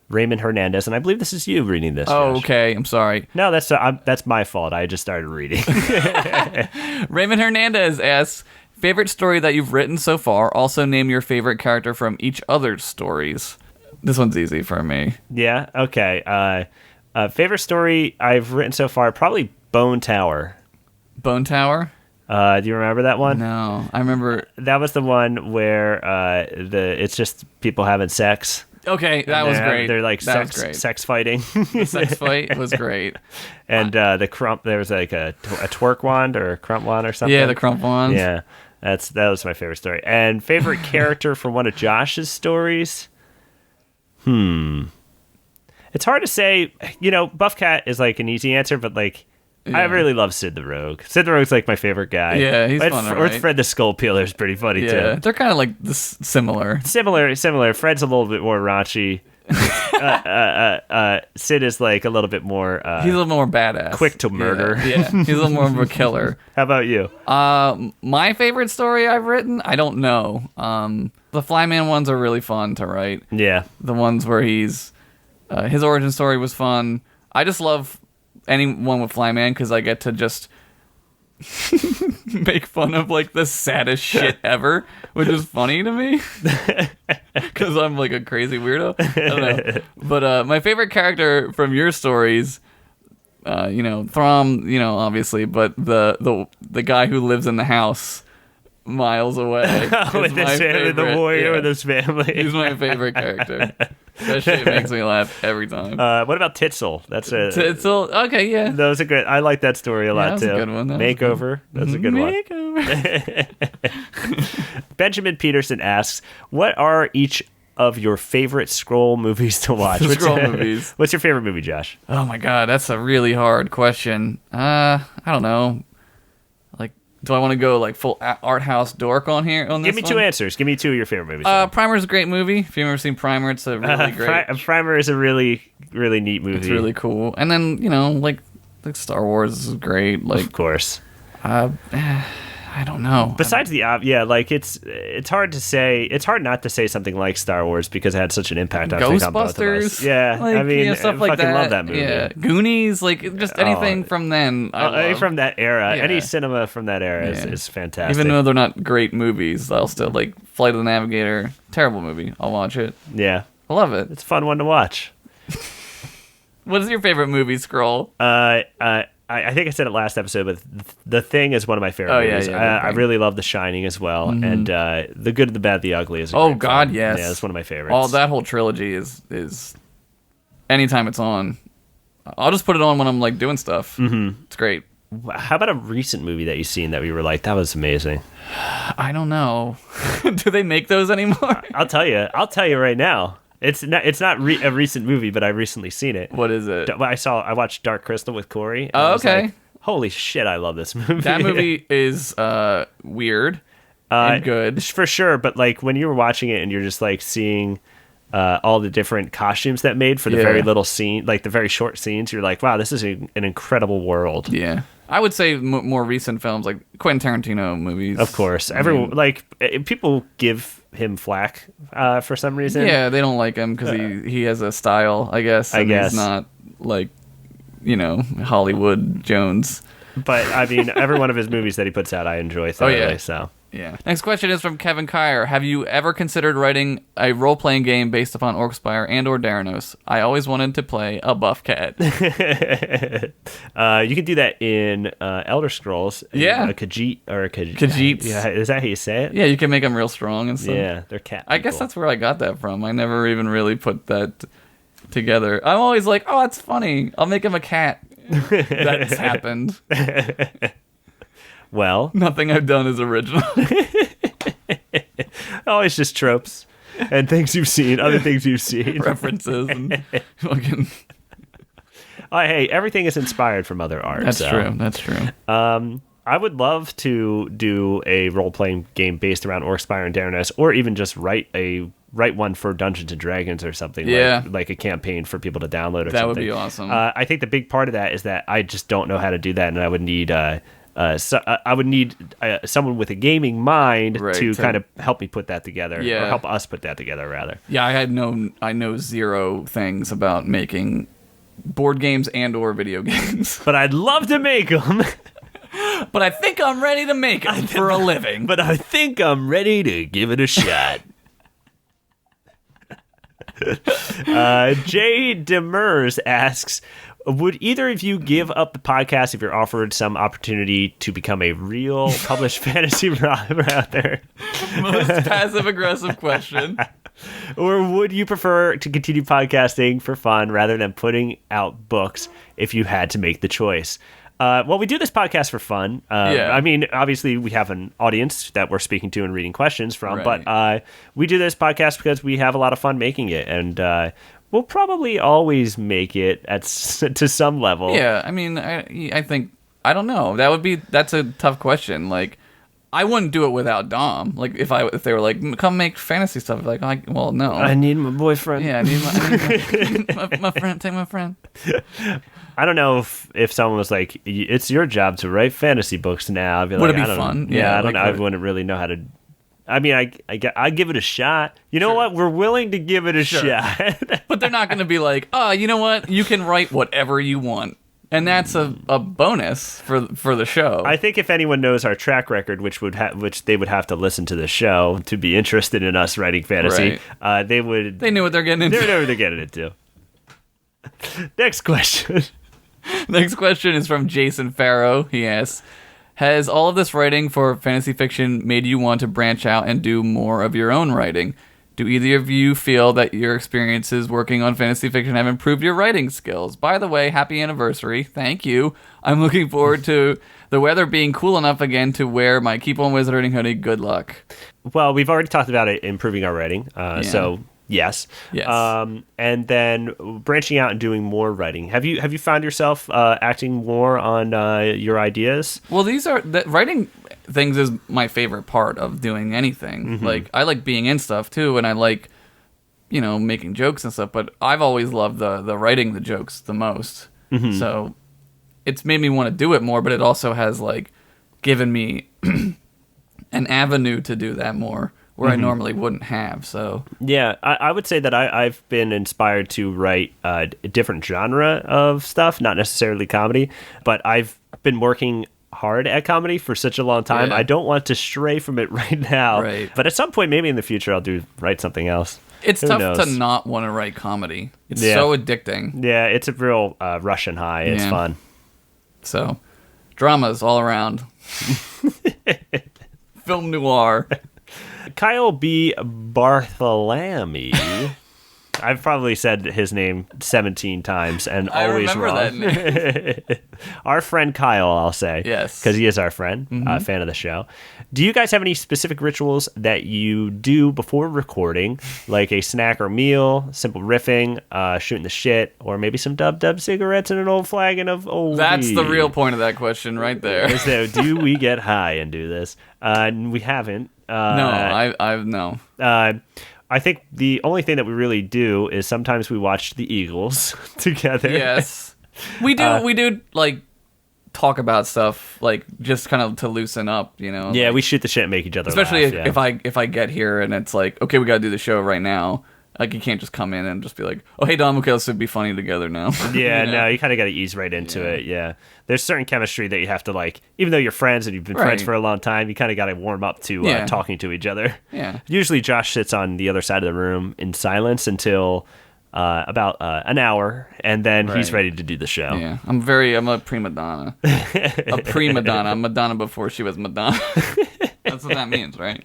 Raymond Hernandez, and I believe this is you reading this. Oh, Josh. okay. I'm sorry. No, that's my fault. I just started reading. Raymond Hernandez asks, favorite story that you've written so far. Also name your favorite character from each other's stories. This one's easy for me. Yeah, okay. Favorite story I've written so far, probably Bone Tower. Bone Tower? Do you remember that one? No, I remember. That was the one where it's just people having sex. Okay, that was great. They're sex fighting. The sex fight was great. And there was a twerk wand or a crump wand or something. Yeah, the crump wand. Yeah, that was my favorite story. And favorite character from one of Josh's stories. It's hard to say. Buff Cat is an easy answer, but I really love Sid the Rogue. Sid the Rogue's my favorite guy. Yeah, he's fun, Or right? Fred the Skull Peeler is pretty funny too. They're kind of similar. Similar. Fred's a little bit more raunchy. Sid is a little bit more. He's a little more badass. Quick to murder. Yeah, he's a little more of a killer. How about you? My favorite story I've written, I don't know. The Flyman ones are really fun to write. Yeah. The ones where his origin story was fun. I just love anyone with Flyman because I get to just make fun of the saddest shit ever, which is funny to me because I'm a crazy weirdo. I don't know. But my favorite character from your stories, Throm, obviously, but the guy who lives in the house miles away with his family, the warrior with his family. He's my favorite character. That shit makes me laugh every time. What about Titzel? Titzel. Okay, yeah. That was a good. I like that story a lot that was too. A good one. Makeover. That's a good one. Benjamin Peterson asks, "What are each of your favorite scroll movies to watch?" Movies. What's your favorite movie, Josh? Oh my god, that's a really hard question. I don't know. Do I want to go full art house dork on here? Give me two answers. Give me two of your favorite movies. Primer's a great movie. If you've ever seen Primer, it's a really great. Primer is a really, really neat movie. It's really cool. And then Star Wars is great. Of course. I don't know. Besides it's hard to say. It's hard not to say something like Star Wars because it had such an impact on both of us. Ghostbusters. Yeah, I mean, stuff I like fucking that. love that movie. Yeah, Goonies, just anything from then. From that era, Yeah. Any cinema from that era is fantastic. Even though they're not great movies, I'll still Flight of the Navigator. Terrible movie. I'll watch it. Yeah, I love it. It's a fun one to watch. What is your favorite movie, Scroll? I think I said it last episode, but The Thing is one of my favorite movies. I really love The Shining as well, and The Good, the Bad, the Ugly is. Oh God, film. Yes, yeah, it's one of my favorites. That whole trilogy is. Anytime it's on, I'll just put it on when I'm doing stuff. Mm-hmm. It's great. How about a recent movie that you've seen that we were that was amazing? I don't know. Do they make those anymore? I'll tell you right now. It's not a recent movie, but I've recently seen it. What is it? I watched Dark Crystal with Corey. Oh, okay. Holy shit, I love this movie. That movie is weird and good. For sure, but like when you were watching it and you're just like seeing all the different costumes that made for the very little scene, like the very short scenes, you're like, wow, this is an incredible world. Yeah. I would say more recent films, like Quentin Tarantino movies. Of course. Everyone, people give him flack for some reason. Yeah, they don't like him because he has a style, I guess. And he's not like, Hollywood Jones. But, I mean, every one of his movies that he puts out, I enjoy thoroughly, so... Yeah. Next question is from Kevin Kyer. Have you ever considered writing a role-playing game based upon Orcspire and or Daranos? I always wanted to play a buff cat. You can do that in Elder Scrolls. Yeah. A Khajiit or a Khajiits. Yeah, is that how you say it? Yeah, you can make them real strong and stuff. Yeah, they're cat people. I guess that's where I got that from. I never even really put that together. I'm always like, oh, it's funny. I'll make him a cat. That's happened. Well, nothing I've done is original. Always just tropes and things you've seen, other things you've seen, references, and fucking. Hey, everything is inspired from other art. That's true. That's true. I would love to do a role-playing game based around Orcspire and Daranos, or even just write one for Dungeons and Dragons or something. Yeah. like a campaign for people to download or something. That would be awesome. I think the big part of that is that I just don't know how to do that, and I would need I would need someone with a gaming mind to kind of help me put that together, or help us put that together, rather. Yeah, I know zero things about making board games and or video games, but I'd love to make them. But I think I'm ready to make them for a living. But I think I'm ready to give it a shot. Jay Demers asks, would either of you give up the podcast if you're offered some opportunity to become a real published fantasy writer out there? Most passive-aggressive question. Or would you prefer to continue podcasting for fun rather than putting out books if you had to make the choice? Well, we do this podcast for fun. I mean, obviously, we have an audience that we're speaking to and reading questions from, but we do this podcast because we have a lot of fun making it, and we'll probably always make it to some level. Yeah, I mean, I think, I don't know. That's a tough question. Like, I wouldn't do it without Dom. Like, if they were like, come make fantasy stuff, like, well, no. I need my boyfriend. Yeah, I need my friend. Take my friend. I don't know if someone was like, it's your job to write fantasy books now. I'd be would like, it be fun? Yeah, I don't know. I wouldn't really know how to. I mean, I give it a shot. You know what? We're willing to give it a shot. But they're not going to be like, oh, you know what? You can write whatever you want. And that's a bonus for the show. I think if anyone knows our track record, which they would have to listen to the show to be interested in us writing fantasy, they would. They knew what they're getting into. They know what they're getting into. Next question. Next question is from Jason Farrow. He asks, has all of this writing for fantasy fiction made you want to branch out and do more of your own writing? Do either of you feel that your experiences working on fantasy fiction have improved your writing skills? By the way, happy anniversary. Thank you. I'm looking forward to the weather being cool enough again to wear my Keep On Wizarding hoodie. Good luck. Well, we've already talked about it improving our writing. So... Yes. And then branching out and doing more writing. Have you found yourself acting more on your ideas? Well, writing things is my favorite part of doing anything. Mm-hmm. Like, I like being in stuff too, and I like, making jokes and stuff. But I've always loved the writing the jokes the most. Mm-hmm. So it's made me want to do it more. But it also has like given me an avenue to do that more, where I normally wouldn't have. So yeah, I would say that I've been inspired to write a different genre of stuff, not necessarily comedy, but I've been working hard at comedy for such a long time. I don't want to stray from it right now, but at some point, maybe in the future, I'll write something else. It's tough to not want to write comedy. It's so addicting. Yeah, it's a real Russian high. It's fun. So, dramas all around. Film noir. Kyle B. Bartholomew I've probably said his name 17 times and always remember wrong. that name. Our friend Kyle, I'll say. Yes. Because he is our friend, fan of the show. Do you guys have any specific rituals that you do before recording, like a snack or meal, simple riffing, shooting the shit, or maybe some dub cigarettes and an old flagon of old That's the weed? real point of that question right there. So, do we get high and do this? We haven't. No, I've no. I think the only thing that we really do is sometimes we watch the Eagles together. Yes, we do. We do like talk about stuff, like just kind of to loosen up, you know. Yeah, like, we shoot the shit and make each other especially laugh, if I get here and it's like, okay, we gotta do the show right now. Like, you can't just come in and just be like, oh, hey, Dom, okay, let's be funny together now. Yeah, You know? no, you kind of got to ease right into it, yeah. There's certain chemistry that you have to, like, even though you're friends and you've been friends Right. for a long time, you kind of got to warm up to Yeah. talking to each other. Yeah. Usually Josh sits on the other side of the room in silence until about an hour, and then he's Right. ready to do the show. Yeah, I'm a prima donna. A prima donna. I'm Madonna before she was Madonna. That's what that means, right?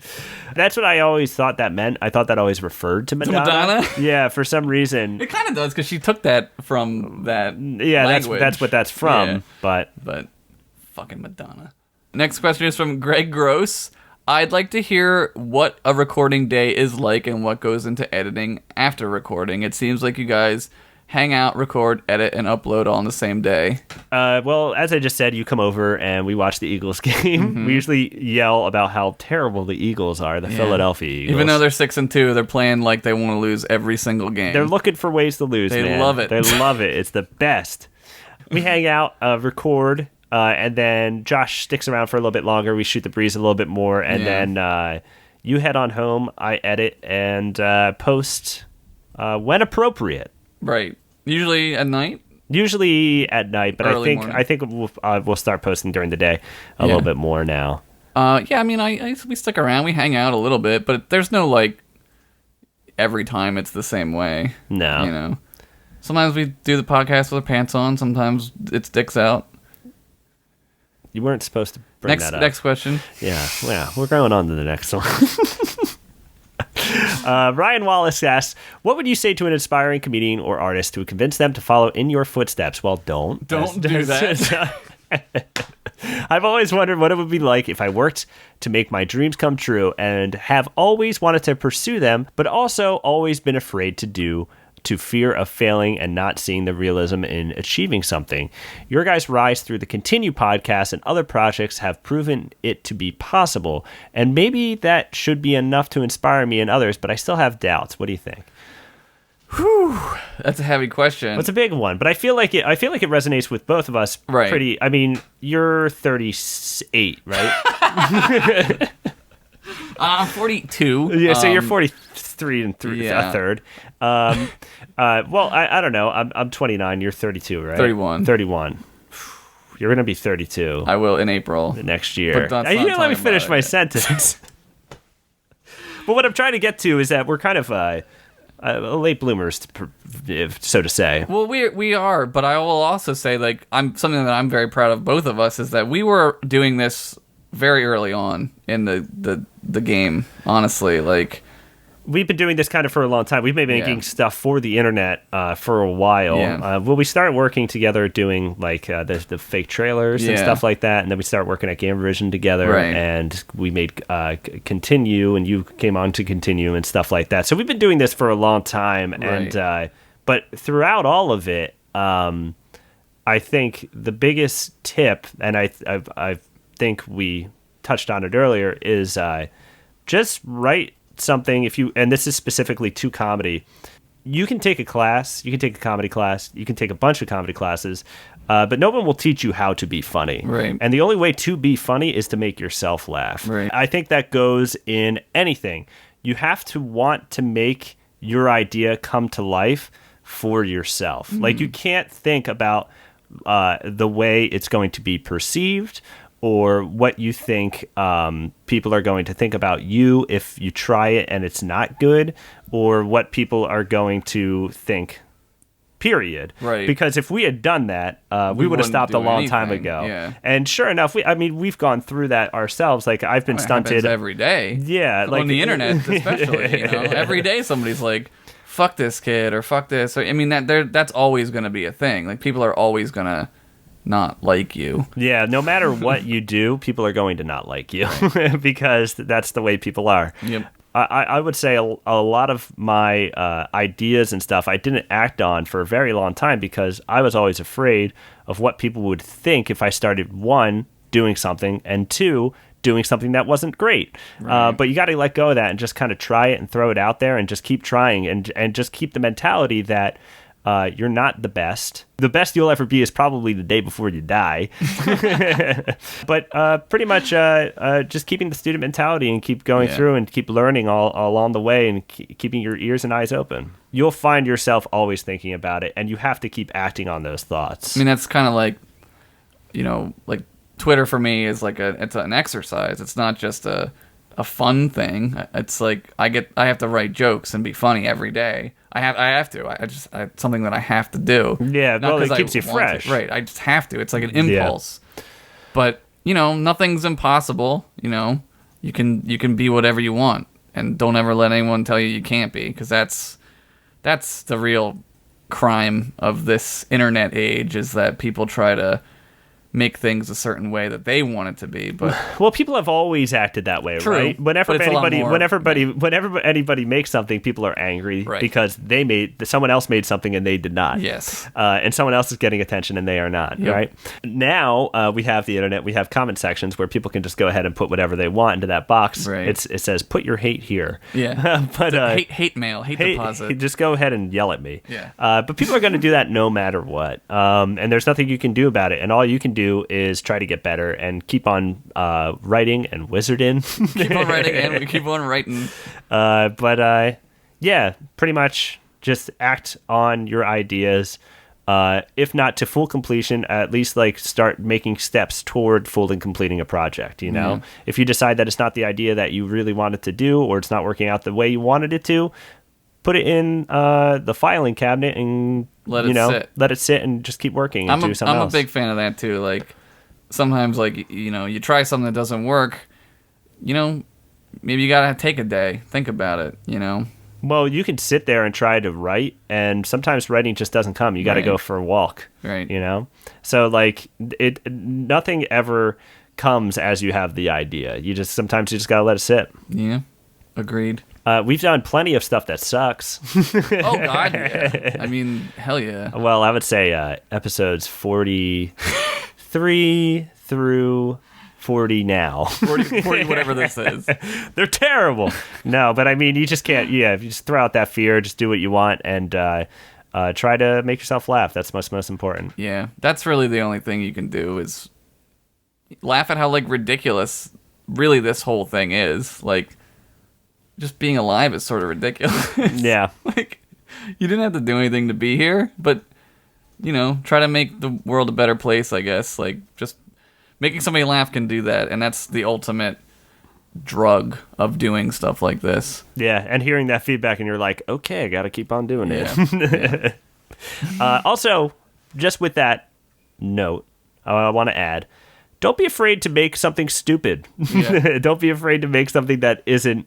That's what I always thought that meant. I thought that always referred to Madonna. Madonna? Yeah, for some reason. It kind of does, because she took that from that Yeah, language. that's what that's from, Yeah. but... But fucking Madonna. Next question is from Greg Gross. I'd like to hear what a recording day is like and what goes into editing after recording. It seems like you guys hang out, record, edit, and upload all on the same day. Well, as I just said, you come over and we watch the Eagles game. We usually yell about how terrible the Eagles are, the Philadelphia Eagles. Even though they're 6-2, they're playing like they want to lose every single game. They're looking for ways to lose, They man. love it. They love it. It's the best. We hang out, record, and then Josh sticks around for a little bit longer. We shoot the breeze a little bit more, and then you head on home. I edit and post when appropriate. Right. Usually at night. Usually at night, but Early I think morning. we'll start posting during the day a little bit more now. Yeah, I mean, we stick around, we hang out a little bit, but there's no, like, every time it's the same way. No. You know? Sometimes we do the podcast with our pants on, sometimes it's dicks out. You weren't supposed to bring that up. Next question. Yeah, we're going on to the next one. Ryan Wallace asks, what would you say to an aspiring comedian or artist to convince them to follow in your footsteps? Well, don't. Don't do that. I've always wondered what it would be like if I worked to make my dreams come true and have always wanted to pursue them, but also always been afraid to fear of failing and not seeing the realism in achieving something. Your guys' rise through the Continue podcast and other projects have proven it to be possible, and maybe that should be enough to inspire me and others, but I still have doubts. What do you think? Whew. That's a heavy question. It's a big one, but I feel like it resonates with both of us. Right. Pretty. I mean, you're 38, right? I'm 42. Yeah, so you're 43 and yeah. a third. Well, I don't know. I'm 29. You're 32, right? 31. 31. You're gonna be 32 I will in April. next year. But that's You not didn't let me talking finish about my it. sentence. But what I'm trying to get to is that we're kind of late bloomers, so to say. Well, we are, but I will also say, like, something that I'm very proud of both of us is that we were doing this very early on in the game. Honestly, like, We've been doing this kind of for a long time. We've been making stuff for the internet for a while. Yeah. Well, we started working together doing like the fake trailers and stuff like that, and then we started working at Game Revision together, Right. and we made Continue, and you came on to Continue and stuff like that. So we've been doing this for a long time, Right. and but throughout all of it, I think the biggest tip, and I think we touched on it earlier, is just write something. And this is specifically to comedy, you can take a class, you can take a comedy class, you can take a bunch of comedy classes, but no one will teach you how to be funny. Right. And the only way to be funny is to make yourself laugh. Right. I think that goes in anything. You have to want to make your idea come to life for yourself. Like, you can't think about the way it's going to be perceived, or what you think people are going to think about you if you try it and it's not good, or what people are going to think, period. Right. Because if we had done that, we would have wouldn't stopped a do long time anything, ago. yeah. And sure enough, we've gone through that ourselves. Like, I've been it happens stunted every day. Yeah, like On the internet, especially. You know? Every day somebody's like, fuck this kid or fuck this. I mean, that's always going to be a thing. Like, people are always going to not like you. Yeah, no matter what you do, people are going to not like you because that's the way people are. Yep. I would say a lot of my ideas and stuff I didn't act on for a very long time because I was always afraid of what people would think if I started, one, doing something, and two, doing something that wasn't great. Right. But you got to let go of that and just kind of try it and throw it out there and just keep trying and just keep the mentality that you're not the best. The best you'll ever be is probably the day before you die. But pretty much just keeping the student mentality and keep going through and keep learning all along the way and keeping your ears and eyes open. You'll find yourself always thinking about it, and you have to keep acting on those thoughts. I mean, that's kind of like, like Twitter for me is like it's an exercise. It's not just a fun thing. It's like I have to write jokes and be funny every day. I have to. It's something that I have to do. Yeah, not well, it 'cause keeps I you want fresh. to. Right, I just have to. It's like an impulse. But, nothing's impossible, You can be whatever you want, and don't ever let anyone tell you can't be, because that's the real crime of this internet age, is that people try to make things a certain way that they want it to be, but well, people have always acted that way, True, right? Whenever but it's a lot more- whenever anybody makes something, people are angry Right. because someone else made something and they did not. Yes. And someone else is getting attention and they are not. Yep. Right. Now we have the internet. We have comment sections where people can just go ahead and put whatever they want into that box. Right. It says put your hate here. Yeah. But hate mail, hate deposit. just go ahead and yell at me. Yeah. But people are going to do that no matter what. And there's nothing you can do about it. And all you can do is try to get better and keep on writing and wizarding. Keep on writing and we keep on writing. But yeah, pretty much just act on your ideas. If not to full completion, at least like start making steps toward full and completing a project. Yeah. If you decide that it's not the idea that you really wanted to do, or it's not working out the way you wanted it to, put it in the filing cabinet and Let it sit and just keep working and do something I'm else. a big fan of that too. Like, sometimes, like, you try something that doesn't work, maybe you gotta take a day, think about it, Well, you can sit there and try to write, and sometimes writing just doesn't come. You got to Right. go for a walk, Right. So like nothing ever comes as you have the idea. Sometimes you just got to let it sit. Yeah, agreed. We've done plenty of stuff that sucks. Oh God, yeah. I mean, hell yeah. Well, I would say episodes 43 through 40 now. 40 whatever this is. They're terrible. No, but I mean, you just can't. Yeah, if you just throw out that fear, just do what you want, and try to make yourself laugh. That's most important. Yeah, that's really the only thing you can do, is laugh at how, like, ridiculous really this whole thing is. Like, just being alive is sort of ridiculous. Yeah. Like, you didn't have to do anything to be here, but, try to make the world a better place, I guess. Like, just making somebody laugh can do that, and that's the ultimate drug of doing stuff like this. Yeah, and hearing that feedback, and you're like, okay, I got to keep on doing it. Yeah. Also, just with that note, I want to add, don't be afraid to make something stupid. Yeah. Don't be afraid to make something that isn't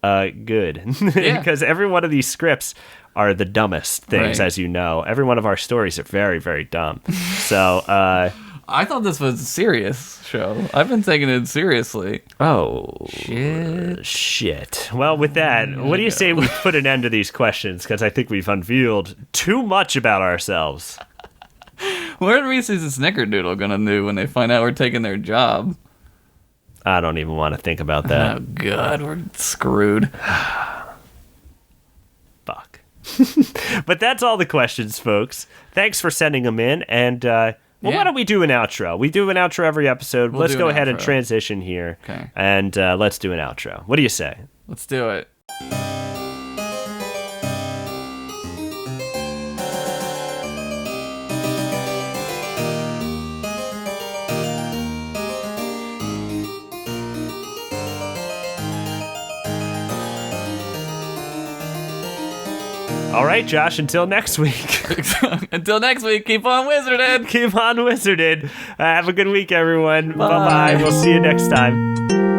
good. Yeah. Because every one of these scripts are the dumbest things, Right. as you know. Every one of our stories are very, very dumb. So, I thought this was a serious show. I've been taking it seriously. oh, Shit. Well, with that, what do you say we put an end to these questions? Because I think we've unveiled too much about ourselves. What are Reese's and Snickerdoodle gonna do when they find out we're taking their job? I don't even want to think about that. Oh God, we're screwed. Fuck. But that's all the questions, folks. Thanks for sending them in. And, why don't we do an outro? We do an outro every episode. We'll Let's do go an ahead and outro. transition here. Okay. And let's do an outro. What do you say? Let's do it. All right, Josh, until next week. Until next week, keep on wizarding. Keep on wizarding. Have a good week, everyone. Bye-bye. We'll see you next time.